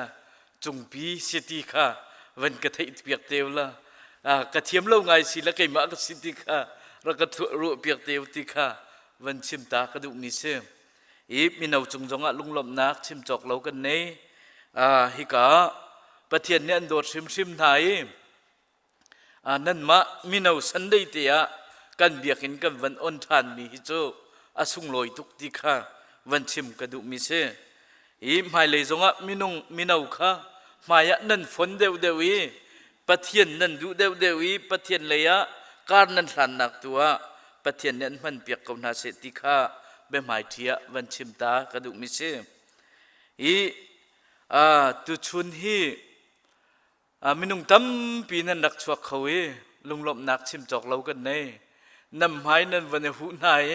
จุงปีสิติค่ะวันกระเทียมเปียกเตียวละกระเทียมเล่าง่ายสิละไก่มากสิติค่ะรักกระทุรุเปียกเตียวติค่ะวันชิมตากระดูกมิเซอีมีนาวจุงจงลุงลมนักชิมจอกเล่ากันนี้ฮิกาปะเทียนเนี่ยโดดชิมไทยนั่นมะมินาวสันได้เตียกันเบียกินกันวันอ่อนทานมีฮิโจสุงลอยทุกทีค่ะวันชิมกระดูมิเซอีหมายเลยจงมินาวค่ะหมายนั่นฝนเดวีปะเทียนนั่นดูเดวีปะเทียนเลยะการนั่นหลันหนักตัวปะเทียนนั้นมันเปียกกับนาเสติค่ะเบหมายเทียวันชิมตากระดูมิเซอีตุชุนฮีมินุงตั้มปีนั้นนักชวกเขาลุงหลบนักชิมจอกเรากันเน่นำไม้นั้นวันหูนาย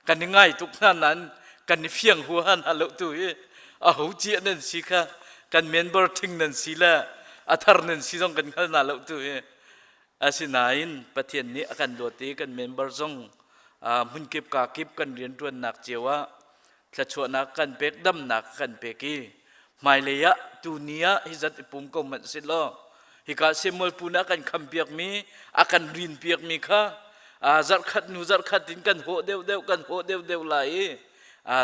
กันง่ายทุกท่านนั้นกันเพียงหัวหันฮัลโหลตัวหูเจียนั่นสิค่ะกันเมนเบอร์ทิ้งนั่นสิละอัฐารนั่นสิต้องกันขนาดเราตัวสินายนประเทศนี้กันโดดตีกันเมนเบอร์จงมุนเก็บกาเก็บกันเรียนตัวนักเจียวจะชวนนักกันเป็กดำนักกันเป็กีหมายเลยะตุนียฮิจัดปุ่มก็มันสิล้อฮิกาเซมอลปูนักกันคำเปียกมีอากันรินเปียกมีค่ะจัดขัดนูจัดขัดตินกันโหเดียวกันโหเดียวไหล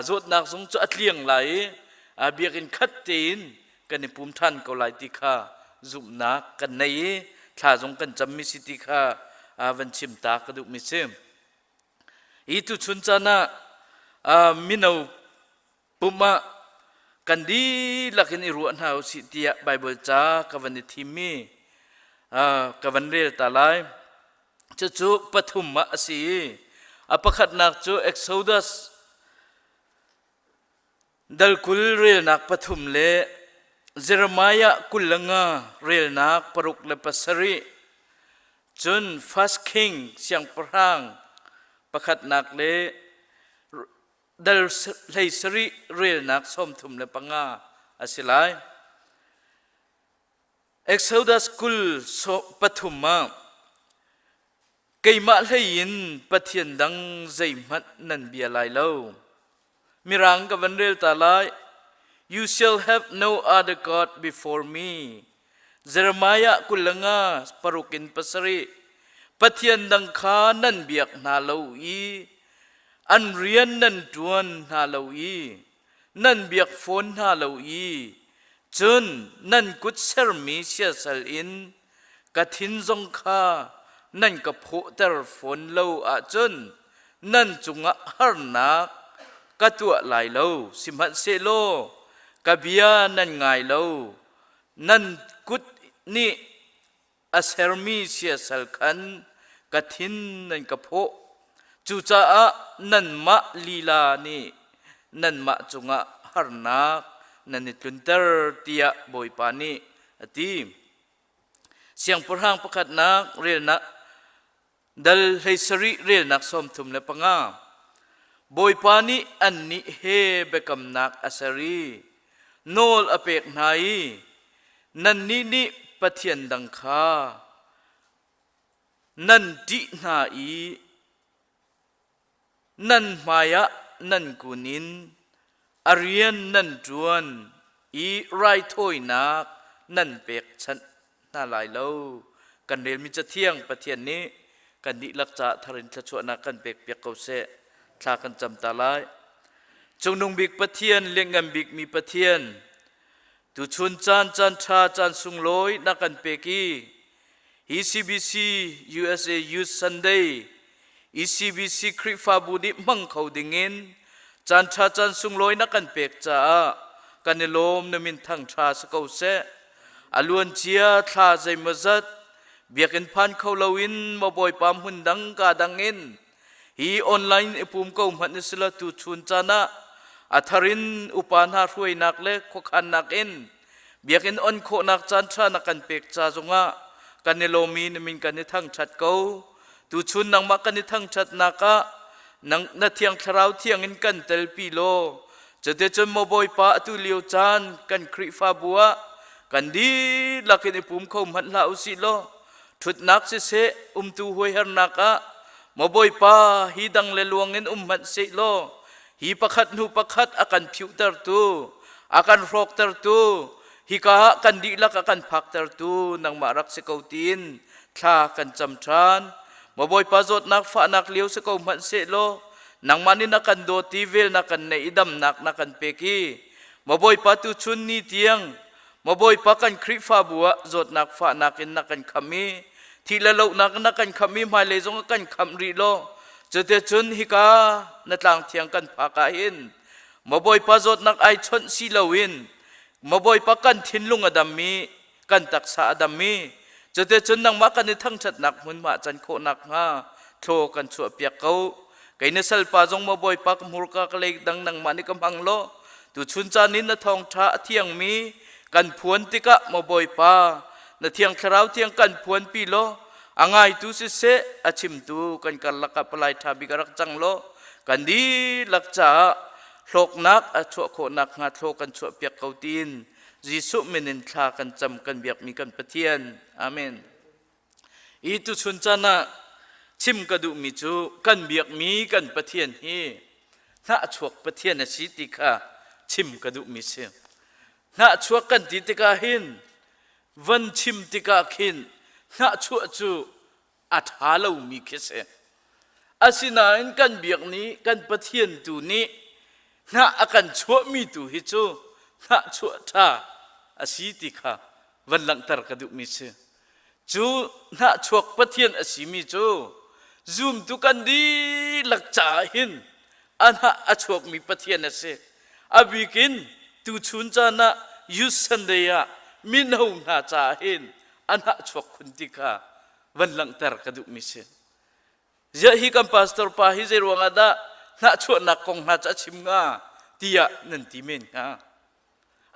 จดนักสงจัดเลี้ยงไหลเบียกินขัดตินกันในปุ่มท่านก็ไหลติค่ะจุบนักกันในถ้าสงกันจำมิสิติค่ะวันชิมตากระดูกมิเซมอีตุชุนจานะมินาวปุ่มกันดีลักษณะรู้อันหาสิทธิไบเบิลจ้ากับวันที่มีกับวันเรียลตาลายจูปฐุมมาสีประคัดนักจูเอ็กโซดัสดัลคุลเรียลนักปฐุมเลเจเรมายาคุลลังาเรียลนักปรุกเลปัสรีจนฟัสคิงเสียงพรางประคัดนักเลดัลไลสรีเรียลนักส้มทุ่มเลปังอาสิไลเอ็กโซดัสคุลปฐุมมาไกมาเลยยินปะเทียนดังใจมัดนันเบียไลเล่ามิรังกับวันเรียลตาลาย You shall have no other God before me เจเรมายาคุลลังาปรุกินปัสรีปะเทียนดังขานันเบียกนาเลวอีอันเรียนนันจวนนาเลวอีนันเบียกฝนนาเลวอีจนนันกุศเซอร์มีเสียสลินกะทินจงขานั่นกับโพเตอร์ฝนเล่าอาจนนั่นจุงะฮาร์นักก กะตัวหลายโลสิมหัดเซโลกะเบียนั่นไงโลนั่นกุดนี่อาเซอร์มีเสียสัลคันกะทินนั่นกะโพจูจ้านั่นมะลีลานี่นั่นมะจุงะฮาร์นักนั่นนิตุนเตอร์เตียบอยปานีอติเสียงพระหังประคัดนักเรียนนักดัลเฮสรีเรียนนักสมทุมเลปังาบอยปานีอันนี้เฮเบกัมนักอาสรีโนลอเปกไนนั่นนี่ปะเทียนดังคานั่นจินาอีนั่นมายะนั่นกุนินอารียนนั่นจวนอีไรถ้อยนักนั่นเปกฉันน่าหลายเล่ากันเรียนมิจะเที่ยงปะเทียนนี้กันดิลักจะทารินทชวนักกันเปกเปียกเกาเสทากันจำตาลายจงนงบิกปะเทียนเลี้ยงกันบิกมีปะเทียนตุชุนจันทราจันสุงลอยนักกันเปกี ECBC USA Youth Sunday ECBC คริฟาบุดิมังเขาดิ่งเงินจันทราจันสุงลอยนักกันเปกจ้ากันในลมนมินทั้งทราสกาวเสอลวนเจียทราใจมจัดเบียกันพันเขาลาวินมาบ่อยปามหุ่นดังกาดังเงินฮีออนไลน์ปุ่มเก่ามันนิสละตุชุนจานะอัทรินอุปาณารวยนักเล็กขคันนักเอ็นเบียกันออนโคนักจันทรานักกันเปกจ้าจงะกันในโลมีนมินกันในทั้งชัดเก่าตุชุนนังมากันในทั้งชัดนักะนังนาเทียงคราวเทียงเงินกันเตลปีโลจะเดจนมาบ่อยปะตุเลียวจานกันคริฟาบัวกันดีลักในปุ่มเขามันลาอุสิโลทุดนักเสตูหวยฮร์นักะมาบ่อยปะฮีดังเลลวงเงินมันเสโลฮีประคัดนูประคัดอากันผิวเตอร์ตูอากันฟอกเตอร์ตูฮีกะกันดีลักอากันพักเตอร์ตูนังมารักเสกาวตีนทากันจำทานมาบ่อยปะจดนักฝานักเลี้ยวเสกาวมันเสโลนังมานี่นักกันโดตีเวลนักกันในอิดัมนักกันเปกีมาบ่อยปะตุชุนนี่เตียงมาบ่อยปะกันคริฟาบัวจดนักฝานักนักกันขมีที่ละลูกนักกันขมีมาเลยจงกันขมรีโลจะเดชนฮิกานัดลางเทียงกันพักอินมาบ่อยปะจดนักไอชนสีลาวินมาบ่อยปะกันทินลุงอดัมมีกันตักษาอดัมมีจะเดชนนังมากันในทั้งชัดนักมุนมาจันโคนักฮาโทกันชัวเปียกเขาไก่เนสลปาจงมาบ่อยปะกมุรกากเลกดังนังมานิกำพังโลตุชุนจานินนทองท้าเทียงมีกันพวนติกะมาบ่อยปะนเทียงคราวเทียงกันพวนปีโลอ่างไอตุสิเสอชิมตูกันกันลักกับปลายทาบิกรักจังโลกันดีลักจ่าโลกนักอชัวโคนักงาโลกันชัวเปียกเขาตีนจิสุเมนินทากันจำกันเบียกมีกันปะเทียนอาเมนอีตุชุนจานะชิมกระดูมิจูกันเบียกมีกันปะเทียนฮีน่าชวกปะเทียนสิติกาชิมกระดูมิเชน่าชวกกันติติกาหินวันชิมติกาขินน่าชวจูอัฐาลามีคิเสอาศินาอินกันเบียกนี้กันปะเทียนตูนี้น่าอากันชวมีตูฮิจูน่าชวท่าอาศิติกาวันหลังตรกระดูมิเชจูน่าชวกปะเทียนอาศิมิจูซูมตุกันดีลักจ่าหินอันหาอชวกมีปะเทียนเสอบิกินตุชุนจานะยุสันเดียมินหูนาจ่าหินอันหาชวกคุณติกาวันหลังตรกระดูมิเสจะฮิกัมพาสตอร์พาฮิเจรวงอาดาน่าชวนักคงน่าจะชิมงาที่ยะนันติเมนงา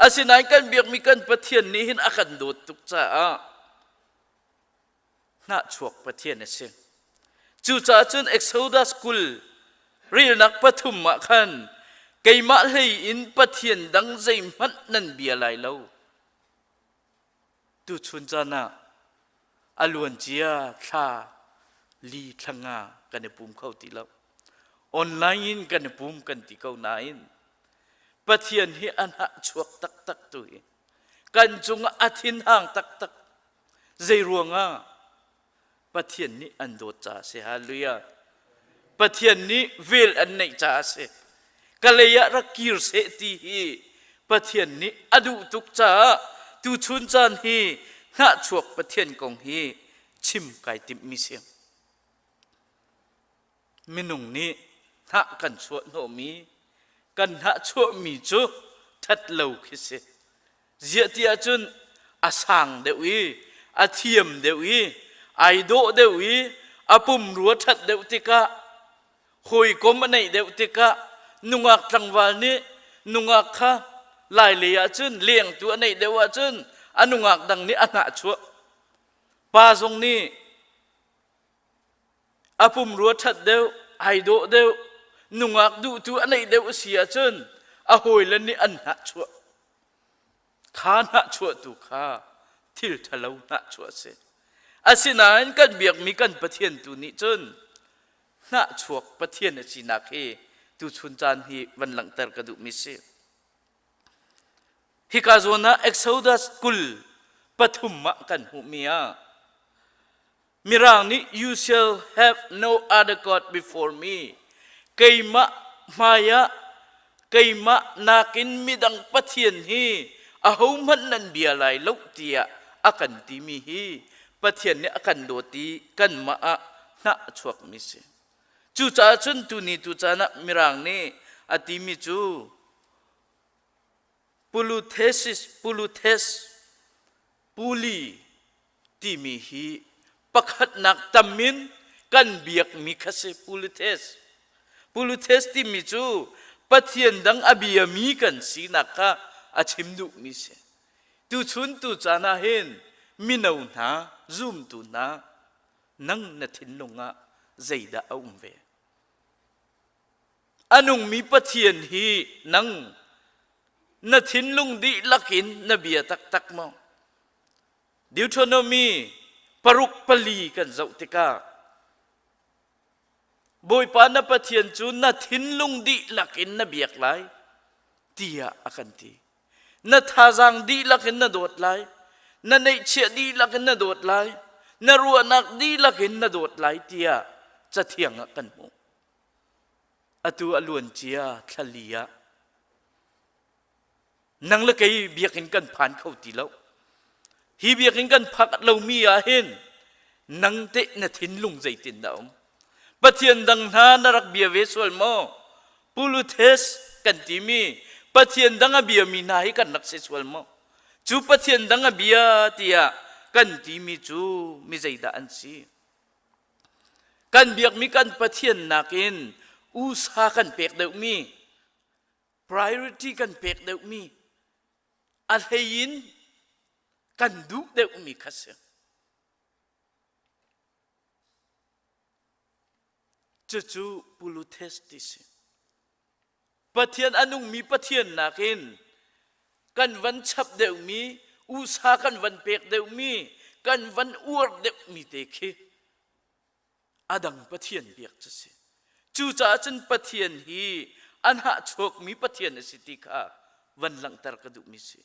อาศินัยกันเบียกมีกันปะเทียนนี้หินอากันโดดตุกจ่าน่าชวกปะเทียนเสจูจ่าจุนเอ็กโซดัสกุลเรียนักปฐุมมาขันไกมาเลยอินปะเทียนดังใจมันนั่นเบียไรเล่าตุชุนจานะอลวนเจียทาลีทังากันในปุ่มเข้าตีเล่าออนไลน์กันในปุ่มกันตีเข้าไหนปะเทียนให้อันหะชวกตักตักตัวกันจงอาทินห่างตักตักใจรวงปะเทียนนี้อันโดจ่าเสียฮาลุยาปะเทียนนี้เวลอันไหนจ่าเสียกะเลยรักกิรเสตีฮีปะเทียนนี้อดุตุกจ่าตุชุนจานฮีน่าชวกปะเทียนกงฮีชิมไก่ติมมิเสียงมินุงนี้น่ากันชวดโนมี กันหะชั่วมีจูทัดเหลาคิเสเจียที่อาจุนอาสังเดวีอาเทียมเดวีไอโดเดวีอาปุ่มรัวทัดเดวติกะหอยกมในเดวติกะนุงักจังวันนี้นุงักค่ะลายเลียจุนเลี้ยงตัวในเดวจุนอนุงักดังนี้อันหะชั่วป่าทรงนี้อาปุ่มรัวทัดเดวไอโดเดวนุงักดูตัวในเดวเสียจุนอาหอยและนี้อันหะชั่วข้าหะชั่วตุข้าทิลทะเลาหะชั่วเสอาศินานกันเบียกมีกันประเทียนตุนี้จนหะชั่วประเทียนอาศินาเกตุชุนจานฮีวันหลังเตอร์กระดูมิเสฮิกาโซนาเอ็กโซดัสกุลปฐุมมะกันหุมียมิรางนี้ you shall have no other god before me เกยมะมายะเกยมะนากินมิดังประเทียนฮีอาหูมันนันเบียไลลุกเตียอากันตีมีฮีประเทียนเนี่ยอากันโดตีกันมาอะนะชวกมิเสจูจ่าจุนตุนีจูจ่านะมิรางนี้อาตีมิจูปูลูเทสปูลีตีมีฮีปักหัดนักตำมินกันเบียกมีคเสปูลูเทสตีมิจูประเทียนดังอบียมีกันสีนักะอาชิมดุมิเสตุชุนตุจานาเห็นมินาวนาซุมตุนานังนัทินลงะใจดาอุมเวอนุงมีปะเทียนฮีนังนัทินลุงดีลักินนบียตักมองดิวโทโนมีปรุกปลีกันเจ้าติกาบอยปานปะเทียนจูนัทินลุงดีลักินนบียกไลเตียอากันตีนัทาจังดีลักินนโดดไลนันในเชียดีลักินนโดดไลนรัวนักดีลักินนโดดไลเตียจะเที่ยงกันมูอตัวอลวนเจียทะลียนังละไกเบียกินกันผ่านเข้าตีแล้วฮีเบียกินกันพักเรามีอาเห็นนังเตะนทินลุงใจตินดาวปะเทียนดังหานรักเบียเวสวลโมปูลูเทสกันตีมีปะเทียนดังอเบียมีนายกันนักเสสวลโมจูปะเทียนดังอเบียเตียกันตีมีจูมีใจดาอันซีกันเบียกมีกันปะเทียนนักินอุตสาหกันเปกเดวมี priority กันเปกเดวมีอัลเฮยินกันดูเดวมีคัสจูปูลูเทสติสปะเทียนอนุงมีปะเทียนนักินกันวันชับเดวมีอุตสาหกันวันเปกเดวมีกันวันอวดเดวมีเตคีอดังปะเทียนเบียกจะเสจูจ่าจันปะเทียนฮีอันหะโชกมีปะเทียนสิติกาวันหลังตระกดุมิสิ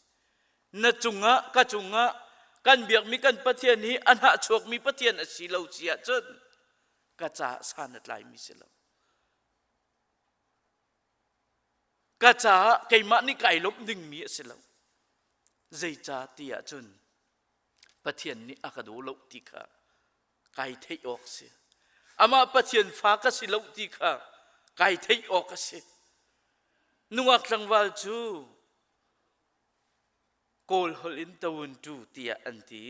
นจุงะกะจุงะกันเบียกมีกันปะเทียนฮีอันหะโชกมีปะเทียนสิเลาเสียจันกะจ่าสานตลายมิสิลกะจ่าไก่มะนี่ไก่ลบดึงมีสิลาใจจ่าเตียจันปะเทียนนี้อากาดูเลาติกาไก่เทยออกเสียอามาปะเทียนฟ้าก็สิเลาติกาไก่เทยออกก็สินุ่งอักลังวาลจูโกลฮอลินตะวันจูเตียอันตี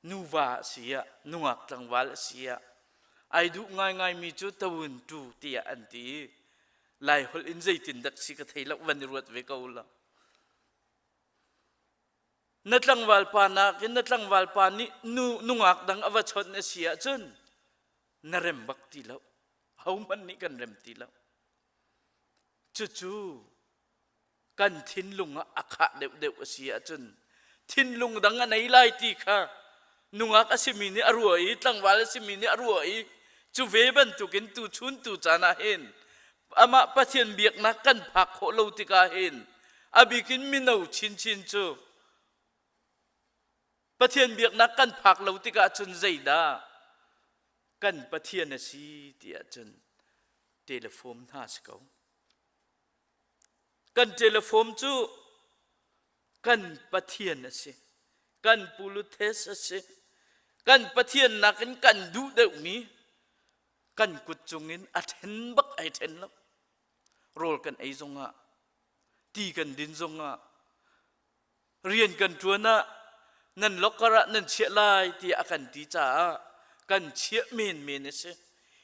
นูวาเสียนุ่งอักลังวาลเสียไอดูง่ายมีจูตะวันจูเตียอันตีไลฮอลินใจตินดักสิกะเทยลักวันรวดเวกเอาละนัดลังวาลปานากินนัดลังวาลปานี่นุ่งอักดังอวชนเสียจนนเรมบักตีแล้วเขามันนี่กันเรมตีแล้วจู่กันทิ้นลุงอาคาเดวเสียจนทิ้นลุงดังอันไหนไล่ตีค่ะนุ่งอักสิมินี่อรวยตั้งวาลสิมินี่อรวยจู่เวบันตุกินตุชุนตุจานาเห็นอามาปะเทียนเบียกนักกันผักโคโลติกาเห็นอาบิกินมินาชินจู่ปะเทียนเบียกนักกันผักโลติกาจนใจดากันปะเทียนสีเตียจนเทเลโฟมน่าสกาวกันเทเลโฟมจูกันปะเทียนสิกันปูลุเทสสิกันปะเทียนนักกันดูเดวมีกันกุดจงอินอัดเห็นบักไอเห็นแล้ว โรลกันไอซงะตีกันดินซงะเรียนกันทัวนะนั่นลกกระนั่นเชี่ยลายที่อากันตีจ่ากันเชี่ยเมนเส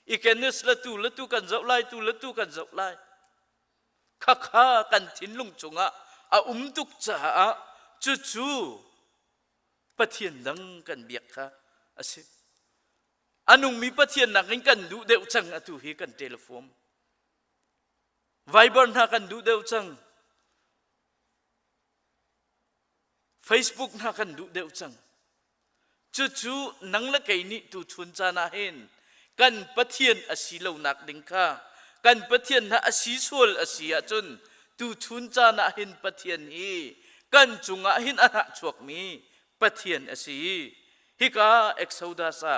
อีกนิสละตูกันเจ้าไล่ตูละตูกันเจ้าไล่ข้ากันทิ้นลุงจงะตุกจ่าจู่ปะเทียนดังกันเบียกค่ะสิอันนุ่งมีปะเทียนนักกันดูเดวจังตุฮีกันเทเลโฟนไวเบอร์นักกันดูเดวจังFacebook นักกันดูเดวจังจู่นังละไกนี่ตูชุนจานาเห็นกันปะเทียนอสีเหล่านักดิงค่ะกันปะเทียนนะอสีสวลอสีอาจนตูชุนจานาเห็นปะเทียนฮีกันจุงอาเห็นอาณาจวกมีปะเทียนอสีฮิกาเอ็กซ์โซดาซา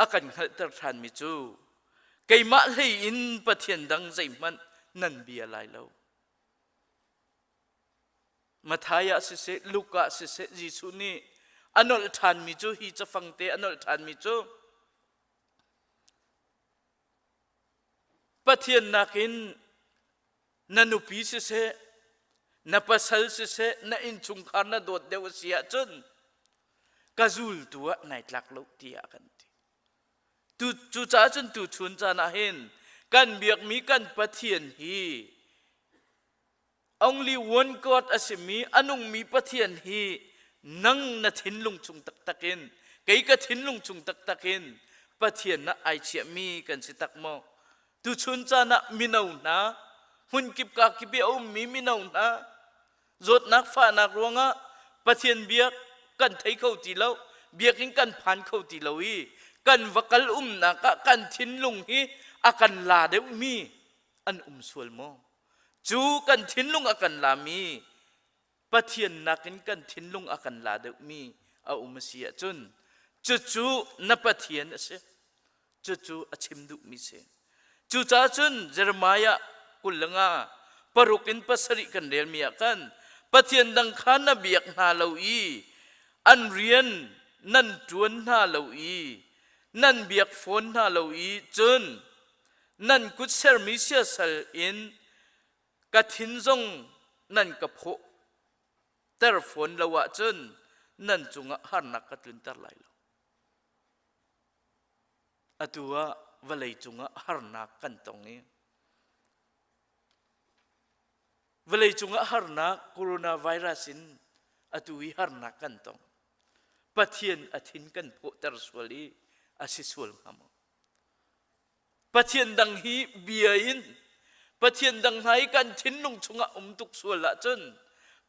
อากันขัดตรานมิจูไกมาเลยอินปะเทียนดังใจมันนั่นเบียร์ลายเรามาทายาสิเสลูกาสิเสจิสุนีอันนอลทานมิจูฮีจะฟังเตอันนอลทานมิจูปะเทียนนักินนันุปีสิเสนับสัลสิเสนัอินชุงคานาโดดเดวเสียจนกาจูลตัวในหลักโลกที่อากันตูจูจ้าจนตูชุนจานาเห็นกันเบียกมีกันปะเทียนฮี only one God อาศัยมีอันนุ่งมีปะเทียนฮีนั่งนัทินลุงจุงตักนไก่กะทินลุงจุงตักนปะเทียนนะไอเชียมีกันสิตักโมตูชุนจานะมินาวนะหุ่นกิบกากิบเอามีมินาวนะจดนักฟ้านักรวงะปะเทียนเบียกกันไทยเข้าตีเล่าเบียกินกันผ่านเข้าตีเล่าอีกันวักลนักกันทินลุงฮีอากันลาเดวมีอันสวลโมจูกันทินลุงอากันลามีปะเทียนนักกันทินลุงอากันลาเดวมีเสียจนจูนับปะเทียนเสจูอาชิมดุมิเสจูจ้าจนเจรมายะกุลงาปรุกินปัสริกันเรียนมีกันปะเทียนดังขานเบียกนาเลาอีอันเรียนนั่นจวนนาเลาอีนั่นเบียกฝนนาเลาอีจนนั่นกุศลมิเสียสัลอินกะทินซงนั่นกะโพแต่ฝนละวะจนนั่นจุงหันนักกะตุนตะไลลอตัววะเลยจุงหันนักกันตรงนี้วะเลยจุงหันนักโคโรนาไวรัสินอตุวิหันนักกันตรงปะเทียนอทินกันโพแต่สวลีอาศิสวลงามปะเทียนดังฮีเบียอินปะเทียนดังไห้กันทินลุงชงะตุกสวละจน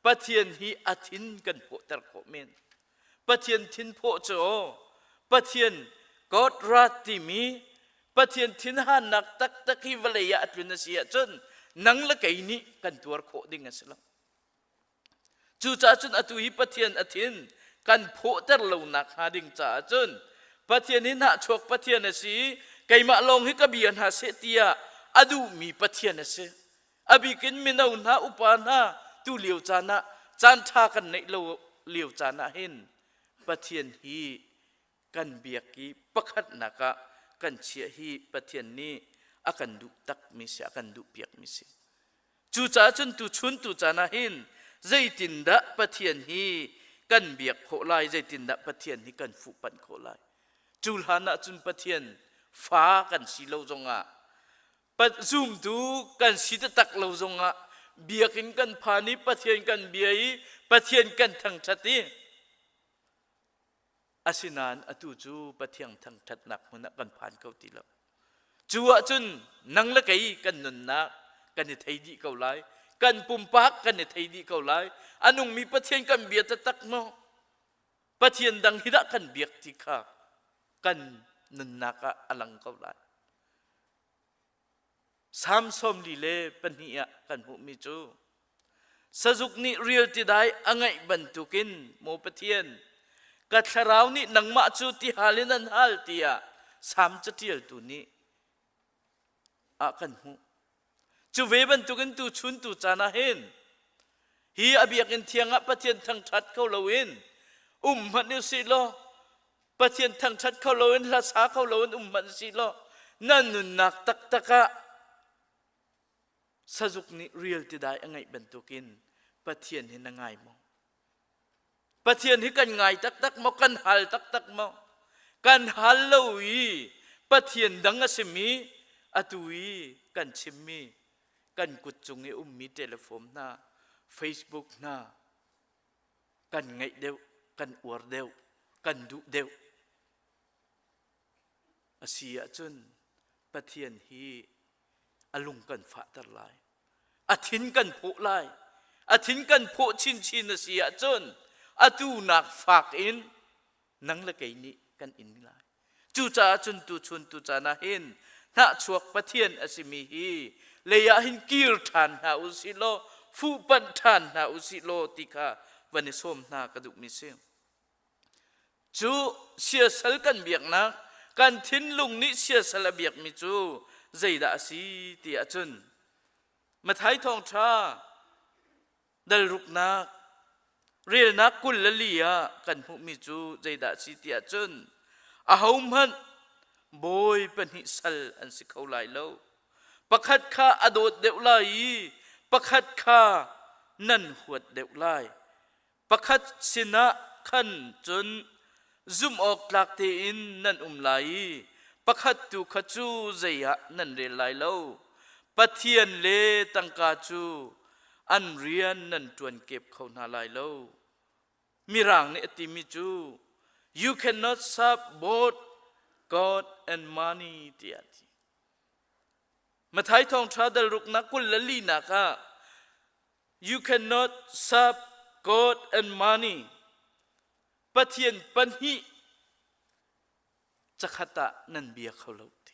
ปะเทียนฮีอาทินกันโพแต่โคเมนปะเทียนทินโพโจปะเทียนกอดราติมีปะเทียนทินหานักตักฮีวเลยะตุนเสียจนนังละไกนี้กันตัวโคดิ่งสลังจูจ่าจนอตุฮีปะเทียนอทินกันโพแต่เหล่านักหาดิ่งจ่าจนปะเทียนนี้น่าชกปะเทียนสีไก่มาลงให้กบียนหาเสตียอดูมีปะเทียนเสอบิกินมินาหน้าอุปานาตูเลียวจานะจานทากันในเราเลียวจานะเห็นปะเทียนฮีกันเบียกีประคัดนักกันเชียฮีปะเทียนนี้อากันดุตักมิเสอากันดุเปียกมิเสจูจ่าจนตูชุนตูจานะเห็นใจตินดะปะเทียนฮีกันเบียกโคลายใจตินดะปะเทียนฮีกันฟุปันโคลายจูลานะจุนปะเทียนฟ้ากันสีเหลาจงะปัดซุ่มดูกันสีตะตักเหลาจงะเบียกินกันพานิปะเทียนกันเบียปะเทียนกันทั้งชัดที่อาศินานอตุจูปะเทียงทั้งชัดนักมันกันผ่านเขาตีแล้วจูอาจุนนังละไกกันนนนักกันในไทยดีเกาไลกันปุ่มปักกันในไทยดีเกาไลอันนุ่งมีปะเทียนกันเบียตะตักโนปะเทียนดังฮิระกันเบียกที่ข้ากันนันนักอลังเกาไลสามสมลีเล่ปนิยะกันผู้มิจูสจุกนี่เรียลที่ได้อังไงบรรทุกินโมปะเทียนกัดราวนี่นังมาจูที่ฮาลินันฮัลตียสามจะเทียลตัวนี้อากันหูจูเวบรรทุกินตูชุนตูจานาเห็นฮีอบียกินเทียงปะเทียนทั้งชัดเข้าเลวินมันนิวสิโลปะเทียนทั้งชัดเข้าเลวินลาสาเข้าเลวินมันสิโลนั่นนุนนักตัก สจุกนี้เรียลที่ได้ยังไงบรรทุกินปะเทียนเห็นยังไงมั้งปะเทียนที่กันไงตักมั้งกันหัลตักมั้งกันหัลเลวีปะเทียนดังอสิมีอตุยกันชิมมีกันกุดจุงเอมีเทเลโฟนน่ะ Facebook น่ะกันไงเดียวกันอวดเดียวกันดุเดียวอาเซียจนปะเทียนฮีอลุงกันฝาตรลายอาทินกันโผลายอาทินกันโผชินอาเซียจนอาตูนักฝากอินนังละไกนี้กันอินลายจูจ่าจนตูชุนตูจ่านาหินนักชวกปะเทียนอาสิมีฮีเลยาหินกีร์ทานหาอุสิโลฟูปันทานหาอุสิโลติกาวันนี้ส้มนากระดุกมิเซงจูเสียสลกันเบียกนักการทิ้นลุงนี้เสียสละเบียกมิจูใจด่าสีเตียจนมาไทยทองชาดลรุกนักเรียนนักกุลละลียกันหุมิจูใจด่าสีเตียจนอาหมมันบอยเป็นหิสัลอันสิเขาไหลเล่าประคัดข้าอโดดเดวไลประคัดข้านั่นหวดเดวไลประคัดสินะขันจนซุ่มออกหลักเตอินนั่นไหลประคัดตุขจูใจยะนั่นเรียนไหลเล่าปะเทียนเลตังกาจูอันเรียนนั่นจวนเก็บเขานาไหลเล่ามีร่างในอติมิจู you cannot serve both God and money เตียทีมาไทยทองชาดลรุกนักกุลละลีนักะ you cannot serve God and money ปะเทียนปัญหิจักขตะนั่นเบียเขาเล่าที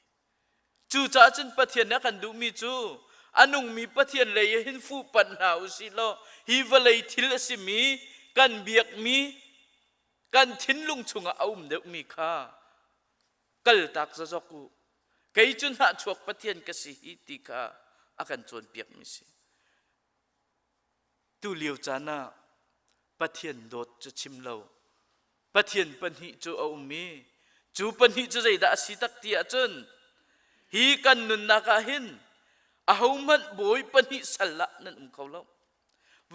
จูจ่าจนปะเทียนนักกันดูมีจูอันุงมีปะเทียนเลยหินฟูปัญหาอุสิโลฮีวเลยทิลสิมีกันเบียกมีกันทิ้นลุงชุงเอาเด็กมีค่ากัลตักจะจกูไกจุนหาชวกปะเทียนกสิฮิติกาอากันจวนเปียกมิสิตูเลียวจานาปะเทียนโดดจะชิมเราปะเทียนปัญหิจูเอามีจูปัญหิจูใจด่าสิตักเตียจนฮีกันนุนนักหินอาหมันบอยปัญหิสัลละนั่นเขาเล่า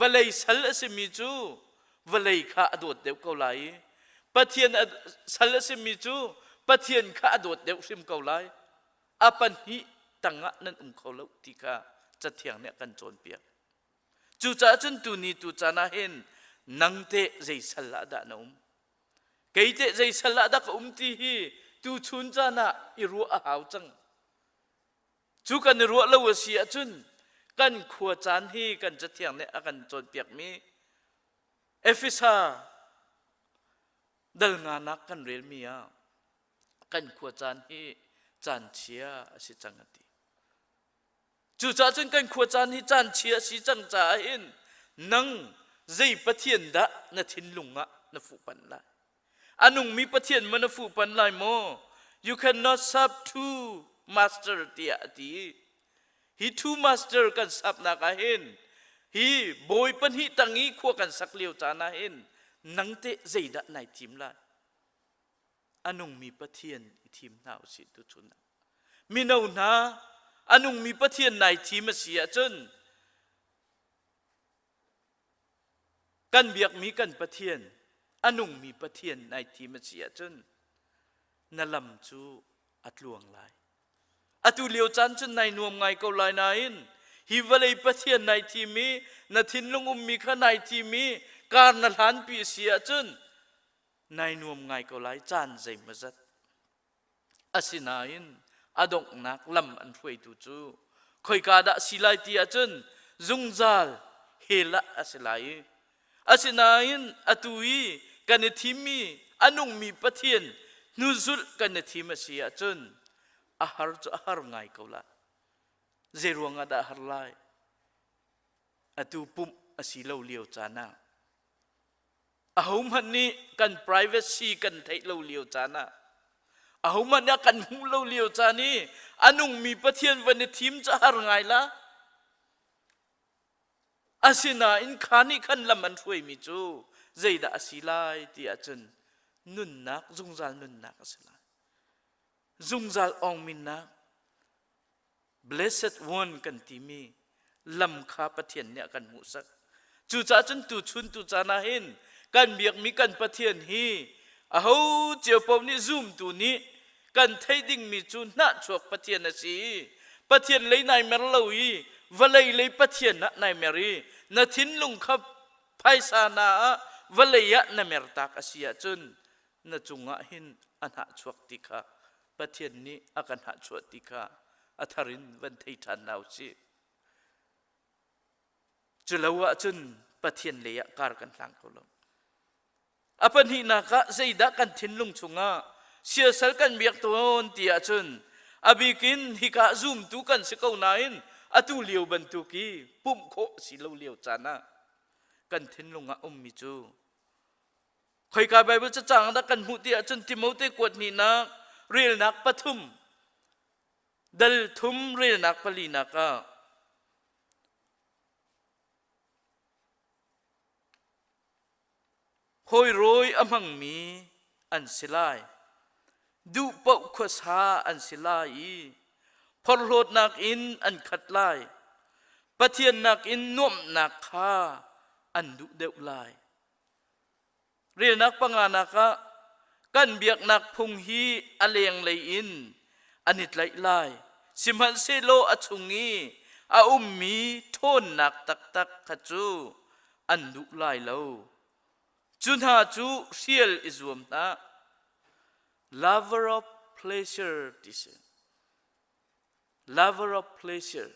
วลัยสัลละสิมีจูวลัยข้าโดดเดียวเขาไหลปะเทียนสัลละสิมีจูปะเทียนข้าโดดเดียวสิมเขาไหลอาปัญหิตังะนั่นเขาเล่าที่ข้าจะเถียงเนี่ยกันโจนเปียกจูจ่าจนตูนี้ตูจานาเห็นนังเตะใจสัลละดานะเกยเตะใจสัลละดาก็ตีฮีตูชุนจานะอิรัวอาหาวจังจูกันรัวละวเสียจุนกันขวจานฮีกันจะเถียงเนี่ยกันโจนเปียกมีเอฟิซาดัลงานักกันเรียลมีอ่ะกันขวจานฮีจานเชียสิจังติจูจ่าจนกันขวจานฮีจานเชียสิจังจ่าเห็นนังใจปะเทียนดะนาทินลุงะนาฟูปันไลอันุงมีปะเทียนมันนาฟูปันไลโม you cannot serve two master เตียตีฮี two master กันสับนักเห็นฮีบอยปันฮีตังงี้ขั้วกันสักเลียวจานาเห็นนังเตะใจดะในทีมไลอันุงมีปะเทียนทีมนาวสิตุชุนะมีนาวนาอันุงมีปะเทียนในทีมเสียจนกันเบียกมีกันปะเทียนอันุงมีปะเทียนในทีมเสียจนนลำจูอัดลวงลายอตุเลียวจันจนในนวมไงเกาลายนายนฮิวเลยปะเทียนในทีมีนาทินลงมีข้าในทีมีการนลานปีเสียจนในนวมไงเกาลายจานใจมาจัดอาศินายนอดงนักลำอันช่วยตูจูคอยกาดะสิไลตีอาจนจุงจัลเฮละอาศิไลอาศินายนอตุยกันทีมีอันุงมีปะเทียนนุซุลกันทีมเสียจนอาหารจะอาหารไงเกาละเจรวงอาดาหารไลอตุปุ่มอาศิเลวเลียวจานาอาหุมันนี่กัน privacy กันไทยเลวเลียวจานาอาหุมันนี่กันหูเลวเลียวจานี่อันุงมีปะเทียนวันทีมจะหารไงละอาศินาอินขานี่ขันละมันช่วยมิจูใจด่าสิไลที่อาจารย์นุนนักจุงจัลนุนนักสิไลจุงจัลองมินนัก blessed one กันที่มี ลำคาปะเทียนเนี่ยกันหมูสักจูจ่าจนตูชุนตูจานาเห็นกันเบียกมีกันปะเทียนฮีอาหูเจียวปมนี่ซูมตูนี้กันไทยดิ่งมีจูน่าชวกปะเทียนนะสิปะเทียนเลยนายเมรลาวีวะเลยเลยปะเทียนนะนายเมรีนาทินลุงขับไพศาลาวะเลยะนะเมรตากอาเซียจนนาจุงะหินอันหาชวกติกาปะเทียนนี้อากันหาชวกติกาอัทารินวันไทยทานนาวสิจุลวะจนปะเทียนเลยะการกันหลังเขาลงอปันหินักใจดักกันทินลุงชงะเสียสลกันเบียกตัวนตีอาจนอบิกินฮิกาซุมตุกันสิเกานาอินอตุเลียวบันตุกีปุ่มโคสิเลวเลียวจานะกันทินลุงะมิจูใครกาไบเบิลจะจางดักกันหุตีอาจนติโมเตกวดนี่นักเรียลนักปฐุมดัลทุมเรียลนักปลีนักหอยโรยอมังมีอันสิลายดูปกขสาอันสิลายพอลโลดนักอินอันขัดลายปะเทียนนักอินนุ่มนักข้าอันดุเดวลายเรียนนักปังานักกันเบียกนักพุงฮีอเลงเลยอินอันนิดไหลลายสิมันเซโลอชุงีอามีโทนนักตักตักขจูอันดุลายเลวจุนหาจูเชียลอิจวมตา lover of pleasure ดิฉัน lover of pleasure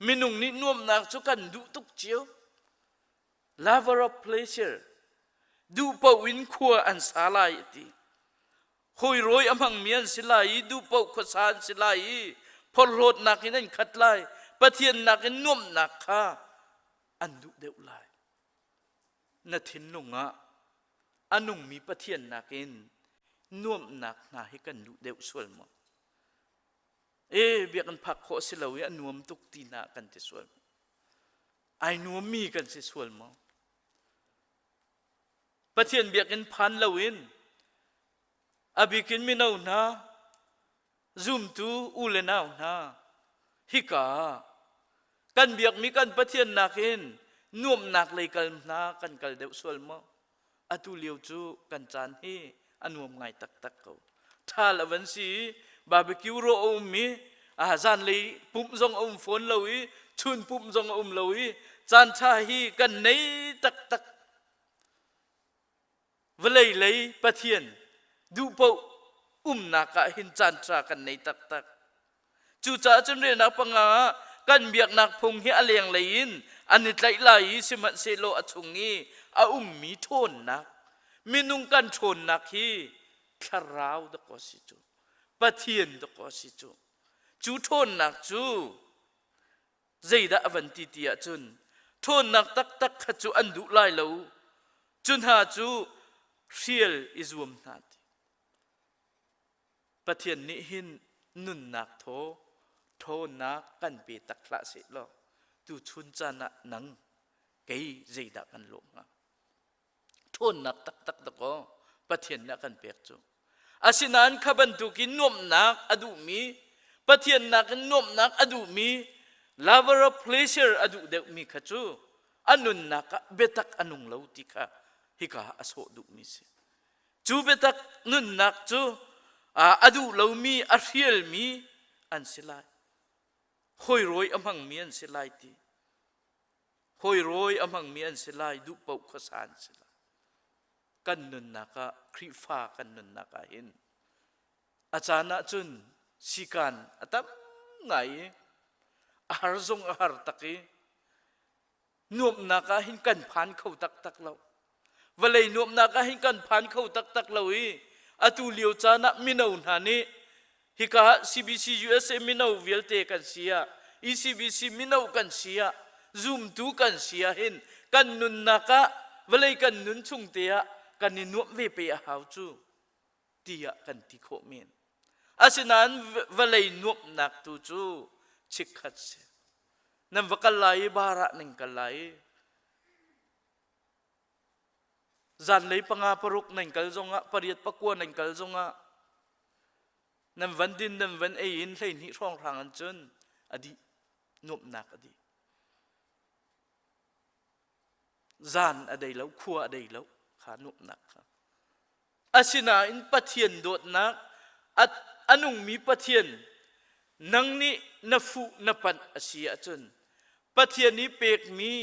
มินุงนินวมนักจุกันดุตุกเจียว lover of pleasure ดูปวินขัวอันสาลายตีหอยโรยอมังเมียนสิลายดูปขสานสิลายพอโรดนักนั่นขัดลายปะเทียนนักนวมนักข้าอันดุเดวลายนาทินนุงะอันนุงมีปะเทียนนักอินน่วมนักนาให้กันดุเดวส่วนมั้งเบียกันพักโคสิลาวิอันน่วมตุกตีนากันที่ส่วนไอ้น่วมมีกันที่ส่วนมั้งปะเทียนเบียกันพันลาวินอบิกินมินาวนาซุมตูอูเลนาวนาฮิกากันเบียกมีกันปะเทียนนักอินน่วมนักเลยกันนากันกันเดวส่วนมั้งอตุเลียวจูกันจานฮีอันวมไงตักตักเขาถ้าละวันสีบาร์บีคิวโรอมมีอาจารย์เลยปุ่มซองอมฝนเลยชุนปุ่มซองอมเลยจานชาฮีกันในตักตักเวลัยเลยปะเทียนดูเปานักหินจานชากันในตักตักจูจ่าจนเรียนนักปังอากันเบียกนักพงฮีอเลียงเลยอินอันนี้ไหลสิมันเซโลอชงงี้มีโทนนักมินุงกันโทนนักฮีคลาราวตะกอสิจูปะเทียนตะกอสิจูจูโทนนักจูใจดาวันติติอาจุนโทนนักตักตักขจูอันดุไลเลวจุนหาจูเชียลอิจวมนาติปะเทียนนิหินนุนนักโทนักกันเปตักละสิโลตูชุนจานะนังเกยใจดากันลงโทนนักตักตักตะกอปะเทียนนักกันเปียกจูอาศินันขบันตุกินนวมนักอดุมีปะเทียนนักนวมนักอดุมี lover of pleasure อดุเดวมีขจูอันนุนนักเบตักอนุงเลวติกาฮิกาอโศดุมีสิจูเบตักนุนนักจูอดุเลวมีอาเรียลมีอันสิลายหอยโรยอมังมีอันสิลายตีหอยโรยอมังมีอันสิลายดูปกขสานสิลายกันนุนนักคริฟ้ากันนุนนักเห็นอาจารย์จุนสิกันอาตัมไงอาหารทรงอาหารตักีนวมนักหินกันผ่านเข้าตักตักเราเวลานวมนักหินกันผ่านเข้าตักตักเราอาตุเลียวจานะมินาวนานีฮิกา CBC USA มินาวเวลเตกันเสีย ECBC มินาวกันเสีย Zoom ตูกันเสียเห็นกันนุนนักเวลากันนุนชุงเตียกันนินวมเวเปียหาวจูตียกันติโคเมนอาศัยนั้นเวลานวมนักตูจูชิกขัดเสียนั่นวกัลไลบาระหนึ่งกัลไลจันเลยปังอาปรุกหนึ่งกัลจงะปริยัดปะกัวหนึ่งกัลจงะนั่นวันดินนั่นวันเอินเลยนี่ช่องทางอันจนอดีนวมนักอดี จานอะไรแล้วขัวอะไรแล้วขานุนักครับอาศินาอินปะเทียนโดดนักอันุงมีปะเทียนนังนี้นฟูนปันอาเซียจนปะเทียนนี้เปกมี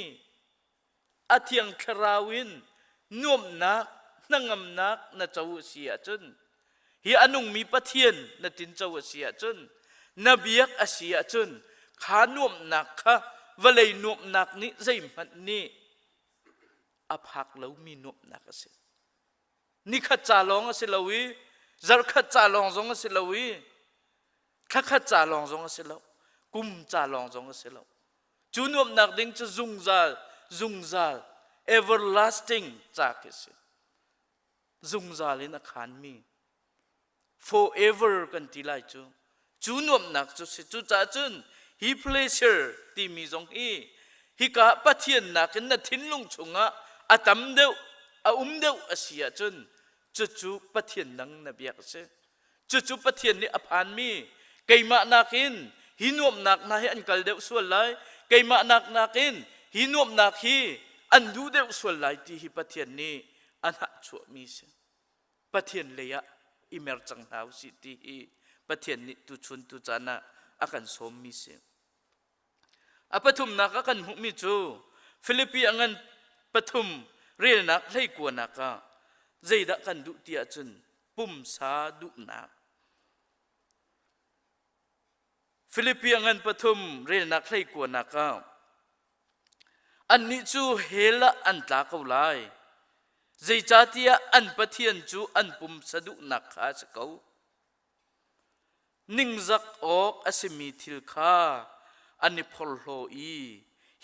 อาเทียงคราวินน่วมนักนั่งงำนักนาเจ้าเสียจนเฮียอันุงมีปะเทียนนาตินเจ้าเสียจนนบียกอาเซียจนขาน่วมนักค่ะวเลยน่วมนักนี้ใจมันนี่อภักแล้วมีน่วมนักเสียนี่ขัดจ่าลองเสียลวีจารขัดจ่าลองจงเสียลวีข้าขัดจ่าลองจงเสียแล้วกุมจ่าลองจงเสียแล้วจูน่วมนักดิ้งจะจุงซาeverlasting จากเสียจุงซาลินักขันมี forever กันทีไรจูนวมนักจูสิจูจ่าจุน he pleasure ที่มีจงhe กะปะเทียนนักนัดทิ้งลงชงอาตำเดียวเดียวอาเซียจุนจูปะเทียนนังนบียกเสจูปะเทียนนี่อภานมีไกมานักินหินวมนักนาให้อันกัลเดียวส่วนไรไกมานักินหินวมนักฮีอันดูเดียวส่วนไรที่ฮิปะเทียนนี่อันหักชัวมีเสปะเทียนเลยอิเมรจังหาวสิที่ปะเทียนนี่ตุชุนตุจานะอากันสมมีเสอปฐุมนักอากันหุมิจูฟิลิปปีอังันปฐุมเรียนนักให้กวนนักใจดักกันดุเตียจุนปุ่มสาดุนักฟิลิปปีอังันปฐุมเรียนนักให้กวนนักอันนี้จูเฮละอันตาเขาไลใจจัตยาอันปะเทียนจูอันปุ่มสะดุนักขาสเขานิ่งจักออกอาศัยมีทิลข้าอันนี้พอลโลอี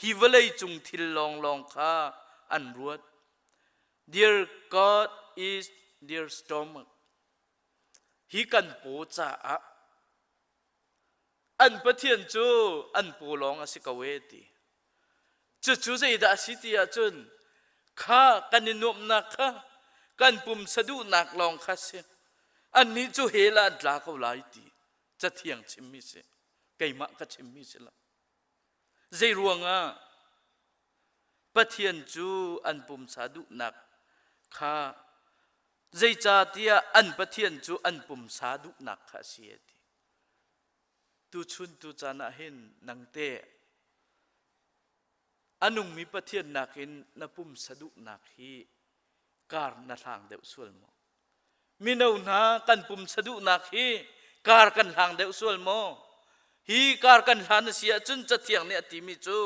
ฮิวเลยจุงทิลลองข้าอันรวด Dear God is dear stomach ฮิกันปูจ่าอันปะเทียนจูอันปูลองอาศัยกเวทีจูใจดาสิติอาจุนข้ากันนินวมนักข้ากันปุ่มสะดุนักลองข้าเสียอันนี้จูเฮลันลาเขาไลตีจะเที่ยงชิมมิเสไก่มะก็ชิมมิเสละใจรวงปะเทียนจูอันปุ่มสะดุนักข้าใจจ่าเตียอันปะเทียนจูอันปุ่มสะดุนักข้าเสียตีตูชุนตูจานะเห็นนังเตอันนุ่งมีปะเทียนนักอินนับปุ่มสะดุนักฮีการนาทางเดวส่วนมอมีนาวนากันปุ่มสะดุนักฮีการกันทางเดวส่วนมอฮีการกันทางเสียจนจะเที่ยงเนี่ยติมิจู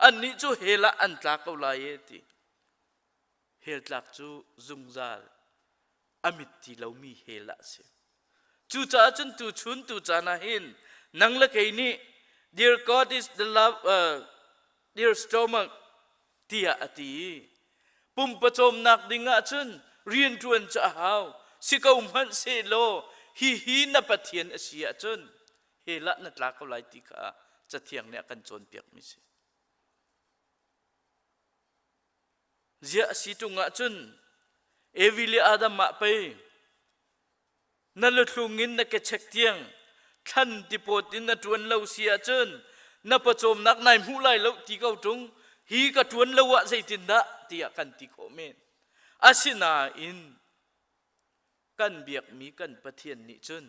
อันนี้จูเฮละอันตากเอาลายติเฮลักจูจุงซาลอามิติเรามีเฮละเสียจูจ่าจนตูชุนตูจานาหินนังละไกนี่ Dear God is the love Dear stomach เตียอตีปุ่มประจมนักดิ่งอาจุนเรียนจวนจะหาวสิกามันเซโลฮีนับปะเทียนเสียจุนเฮละนัดลาเขาไลติกาจะเที่ยงเนี่ยกันจนเปียกมิสิเจ้าสิตุงอาจุนเอวิลีอาดัมมาไปนั่นลุทุงินนักเช็คเที่ยงท่านที่ปวดอินนัดจวนเราเสียจุนนับประจมนักนายผู้ไล่เราที่เขาตรงฮีกระทวนเราว่าใจตินดะที่อากันที่โคเมนอาศินาอินกันเบียกมีกันปะเทียนนิจุน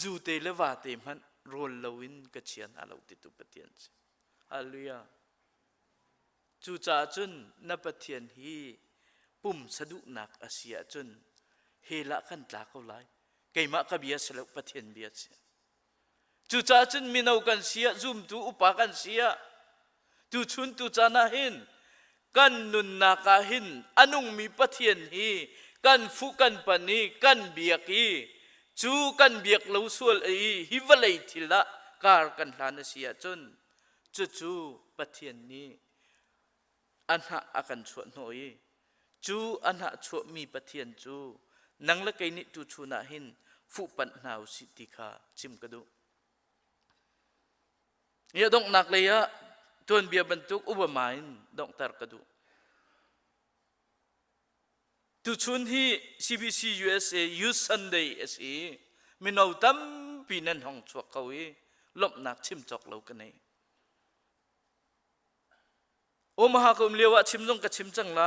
จูเตเลวาเตมันโรลลวินกระเชียนอาเราติดตุปะเทียนฮาเลลูยาจูจ่าจุนนับปะเทียนฮีปุ่มสะดุนักอาเซียจุนเฮละกันตาเขาไล่ไก่มะกะเบียสแล้วปะเทียนเบียสจูจ่าจุนมีนาวกันเสียจุมตูอุปากันเสียตูชุนตูจานาหินกันนุนนาคาหินอนุงมีปะเทียนฮีกันฟุกันปานีกันเบียกีจูกันเบียกเลวส่วนฮิวเลยทิละการกันลานเสียจนจูปะเทียนนี้อันหะอากันชวนหน่อยจูอันหะชวนมีปะเทียนจูนังละไกนิตูชูนาหินฟุปันนาวสิติคาจิมกระดูเนี่ยดงนักเลยะทวนเบียบรรทุกอุบมาอินดงตารกระดูตุชุนที่ CBC USA Youth Sunday เอสีมีนาวตั้มปีนันห้องชวกเขาลบนักชิมจอกเรากันเอง โอมาหาคุมเลียวชิมจงกับชิมจังไร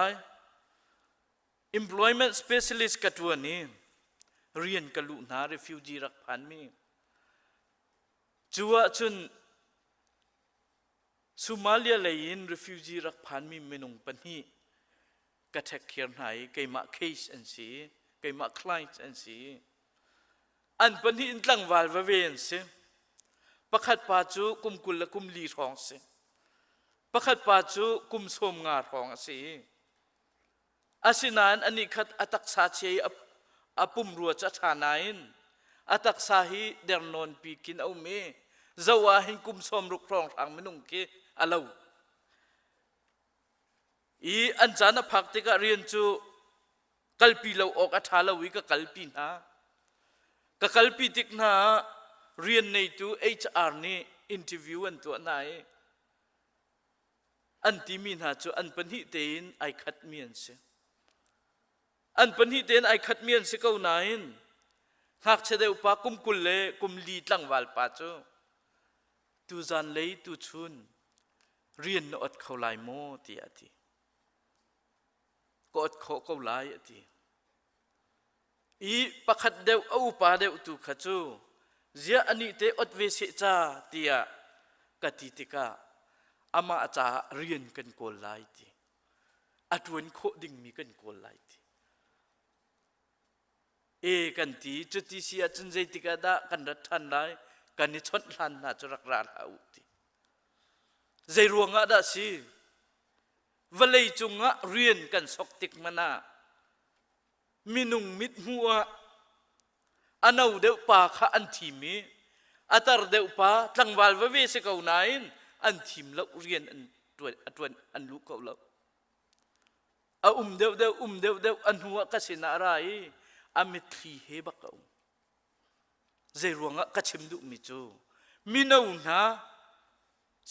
employment specialist กับตัวนี้เรียนกับลูกนา refugee รักพันมีจัวจนสุมาเลียเลยอิน refugee รักพันมีเมนุงปันฮีกระแทกเขียนไหนไกมา case อันสีไกมา client อันสีอันปันฮีอินตั้งวาลวเวนสิประคัดปาจูกุมกุลและกุมลีทองสิประคัดปาจูกุมสมงาทองสิอาศินานอันนี้ขัดอัตักษาเชียอปุ่มรัวจัดฐานัยอัตักษาฮีเดรนนปีกินเอาเมจะว่าหินกุมสมรุกรองทางมนุงเกอลาวอีอันจานพักติกะเรียนจูกัลปีเราออกอัฐาลาวิกะกัลปีนากะกัลปีติกนาเรียนในตัว HR นี่อินทิวิวอันตัวไหนอันที่มีนาจูอันปัญหิเตนไอคัดเมียนเสอันปัญหิเตนไอคัดเมียนเสก้าวไหนหากเฉดอุปากุมกุลเล่กุมลีตั้งวาลปาจูตูจันเลยตูชุนเรียนนอดเขาลายโมตีอติก็อดเขาลายอติอีประคัดเดวอุปาเดวตูขจูเสียอันนี้เตอดเวเสจ้าเตียกติติกาอามาอาจารเรียนกันโกลไลตีอัดวันโคดิ่งมีกันโกลไลตีกันตีจุดที่เสียจนใจติกาดากันรัฐานไลกันนิชดลันน่าจะรักราเอาตีใจรวงอาดาสิวลัยจุงะเรียนกันสกติกมานามินุงมิดหัวอันเอาเดวปาข้าอันทีมีอัตรเดวปาตั้งวาลวเวสก้าวไหนอันทีมเราเรียนอันตัวอันลูกเขาเราเดวอันหัวกัสินาไรอามิทรีเฮบักเขาใจรวงกัชิมดุมิจูมินาอุนา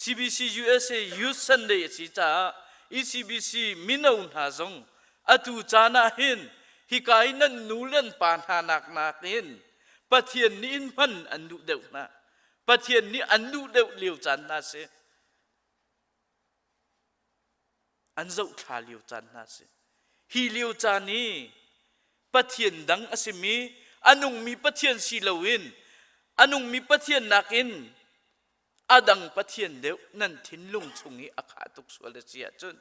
CBC USA Youth Sunday สิจ้า ECBC มินาอุนาจงอตุจานาหินฮิกายนั่นนูเล่นปานหานักนาเกินปะเทียนนี้มันอันดูเดวนะปะเทียนนี้อันดูเดวเลียวจันนาเสอันเจ้าขาเลียวจันนาเสฮีเลียวจานี้ปะเทียนดังอสิมีอันุงมีปะเทียนสีลวินอันุงมีปะเทียนนักอินอาดังปะเทียนเดวนั่นทินลุงชงนี้อาขาตุกสวลเสียจน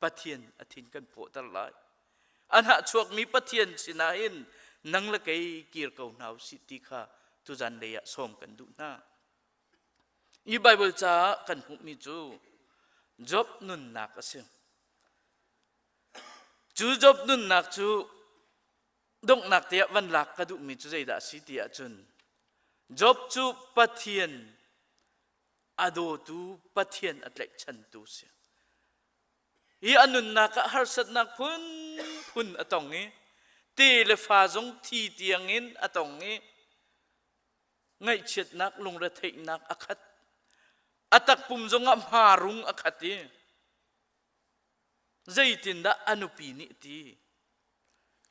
ปะเทียนอธินกันโปตลายอันหาชวกมีปะเทียนสินาอินนังละไกกีร์เก่าหนาวสิติค่ะตุจันเดียส่งกันดูหน้าอีไบเบิลจ้ากันหุมิจูจบนุนนักเสียจูจบนุนนักจูดงนักเตียวันหลักกระดูมิจูใจด่าสิเตียจนจบจูปะเทียนอโดตูปะเทียนอัตเล็กชันตูเสียอีอันนุนนักหาสัตนักพุนอตองนี้ตีเลฟ้าจงทีเตียงอินอตองนี้ไงเชิดนักลงระเทนักอคัดอัตักปุ่มจงอัมหารุงอคัดตีใจตินดาอนุปีนิตี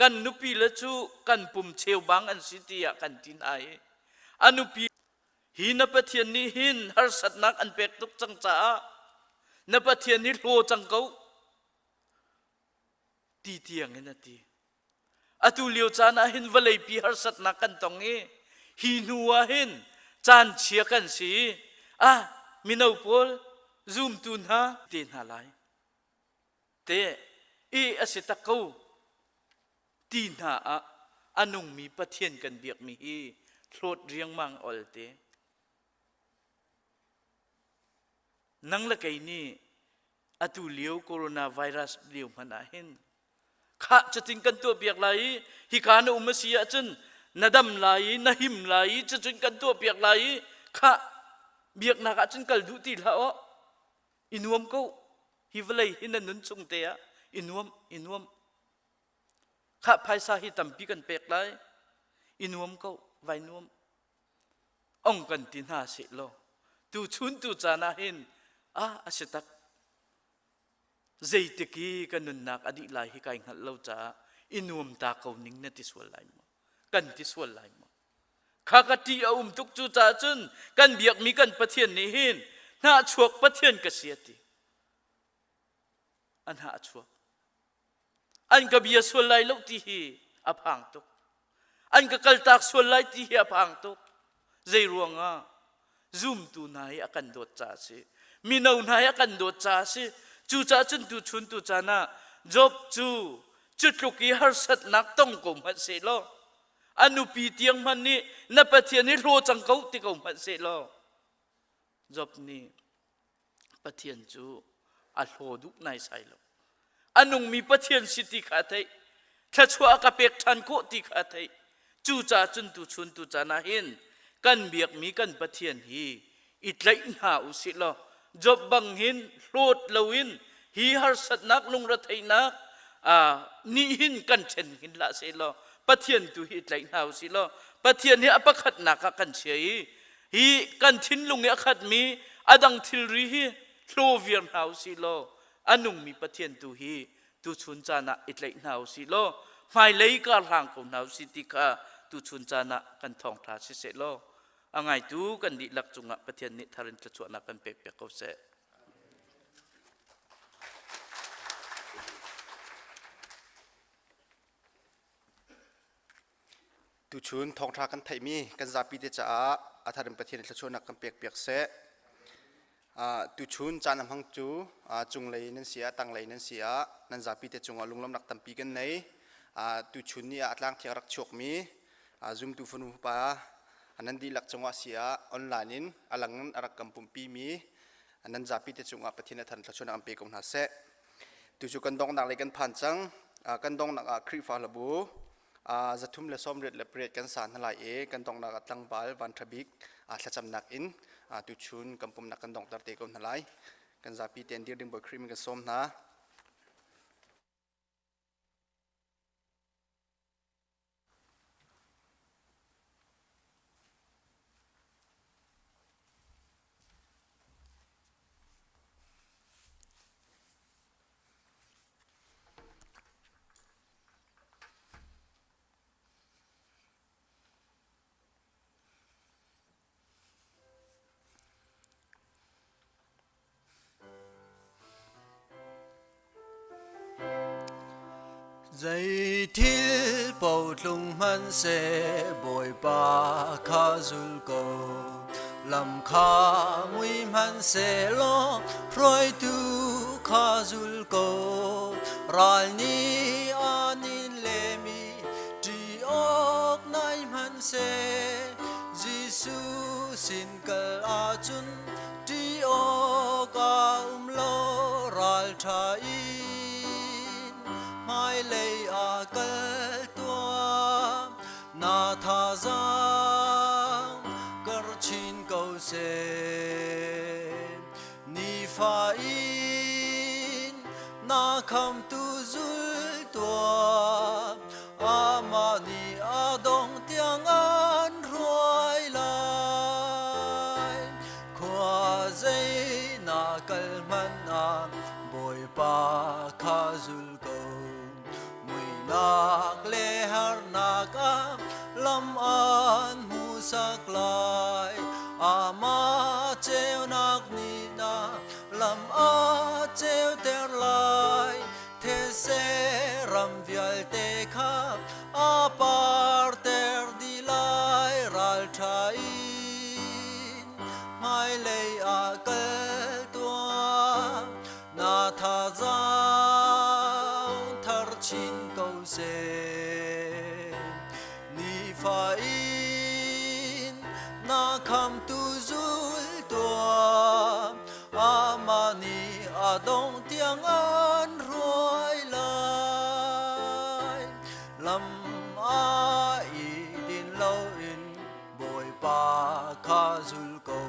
กันนุปีละจูกันปุ่มเชวบังอันสิตียกันตินไออนุปีหินปะเทียนนี้หินหาสัตนักอันเป็กตุกจังจ้านปะเทียนนี้โลจังเกาตีเตียงเห็นตีอตุเลียวจานะเห็นวลัยปีหาสัตนักกันตรงนี้หินัวเห็นจานเชียกันสีมินเอาพอลซูมตุนฮะเตียนหาไลเตอสิตะกูตีนหาอันุงมีปะเทียนกันเบียกมีฮีโลดเรียงมังอลเตนังละไกนี่อตุเลียวโคโรนาไวรัสเลียวมันเห็นข้าจะทิ้งกันตัวเปียกไหลฮิคานอุมเสียจนนาดำไหลนาหิมไหลจะทิ้งกันตัวเปียกไหลข้าเบียกนักจนกัลดูตีละอินวมก็ฮิวเลยฮินันนุนทรงเตียอินวมข้าภายสาหิตัมปีกันเปียกไหลอินวมก็ไว้นวมองกันตินหาเสโลตูชุนตูจานาเห็นอาศัยตักใจตะกี้กันนุนนักอดีตหลายให้กายหัดเล่าจ้าอินวมตาเขานิ่งนั่นที่ส่วนไหลมากันที่ส่วนไหลมาข้ากตีเอาทุกจูจ่าจนกันเบียกมีกันประเทียนนี้เห็นหน้าชวกประเทียนกเสียติ an ha chua an ka bia sual lai lo ti hi aphang to an ka kal tak sual lai ti hi aphang to zai ruanga zoom tu nai akan dot cha se minau nai akan dot cha se chu cha chun tu chun tu cha na job chu chutluki har sat nak tong ko ma se lo anu pi tiang man ni na pathian ni ro chang kau ti ko ma se lo job ni pathian chu a hlo duk nai sai lo anung mi pathian siti kha thai thachua ka pek than ko ti kha thai chu cha chun tu cha na hin kan biak mi kan pathian hi itlai na usi lo job bang hin hlot loin hi har sat nak lung ra thai na ni hin kan chen hin la se lo pathian tu hi itlai na usi lo pathian hi apakhat na ka kan chei hi kan thin lung ya khat mi adang thil ri hi hlovian na usi lo anung mi pathian tu hi tu chun cha na itlai na usi lo mai lei ka rang ko na usi ti kha tu chun cha na kan thong tha si se lo angai tu kan di lak chunga pathian ni tharin tla chuana kan pe pe ko se tu chun thong tha kan thai mi kan zapi te cha atharim pathian tla chuana kan pek pek se tu chun chanam hang chu chung lei nan sia tang lei nan sia nan zapi te chunga lunglam nak tampi kan nei tu chun ni atlang thiang rak chok mi zoom tu funu pa anan di lak chunga sia online in alang arak kampum pi mi anan zapi te chunga pathian than tla chuana am pe kong na se tu chu kan dong nak le kan phan chang kan dong nak khri fa labu zathum le som ret le pret kan san halai e kan dong nak atlang bal van thabik thlacham nak in tu chun kampum nak kan dong tar te kon halai kan zapi ten dir ding boy khrim ka som na dây thil bầu lung man se bồi ba kha zul ko lam kha mui man se lo roi tu kha zul ko ral ni anin le mi tri ok nai man se Giêsu xin kal a chun tri ok a lo ral thai mai lei a kal tua na tha giang kar chin câu se ni fa in na kham tu zul tua ama ni a dong tiang an ruai lai khua dây na kal man a bồi pa kha zul nak le har nak lam an mu sak lai ama cheu nak ni na lam a cheu ter lai the se ram vial te khap a par ter di lai ral thai mai le a kal tua na tha za chin câu se ni fa in na kham tu zul tua ama ni adong tiang an ruai lai lam a i din lo in bồi pa kha zul ko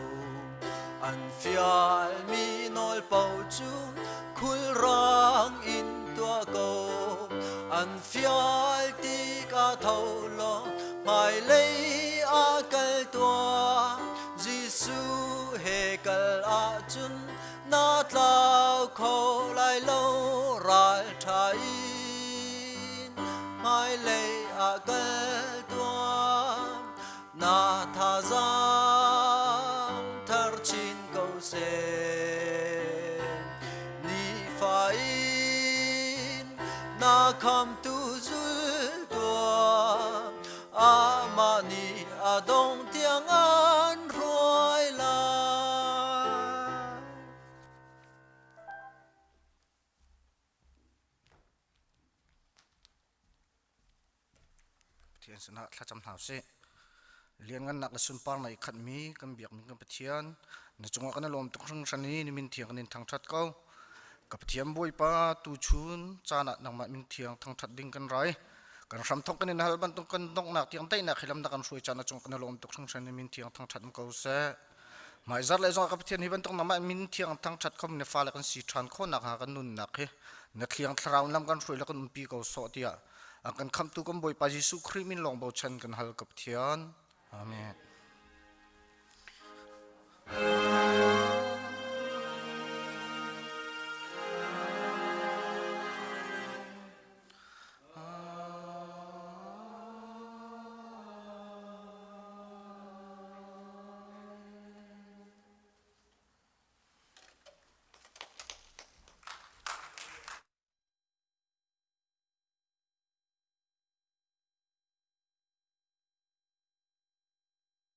an fial mi nol pau chu khul rang in tua ko an fial ti ka thâu lo mai lấy a kal tua Giêsu he kal a chun na tlau kho lai lo ral thai mai lấy a kal tua na tha giang thar chin câu se ni fa kham tu zul tua amani adong tiang an roi la thian sana thla cham thau se lian ngan nak sun par nai khat mi kan biak mi kan pathian na chunga kan lom tuk sang sani ni min thiang nin thang that ko ka pathiam boi pa tu chun chana nang ma min thiang thang that ding kan rai kan ram thok kan in hal ban tung kan dong nak tiang tai na khilam da kan sui chana chung kan lom tuk sang sani min thiang thang that ko se mai zar lai zong ka pathian hi ban tung na ma min thiang thang that khom ne fa la kan si than kho nak ha kan nun nak he na thiang thrau lam kan sui la kan pi ko so tia akan kham tu kan boi pa Jesu Christ min long bo chan kan hal ka pathian Amen.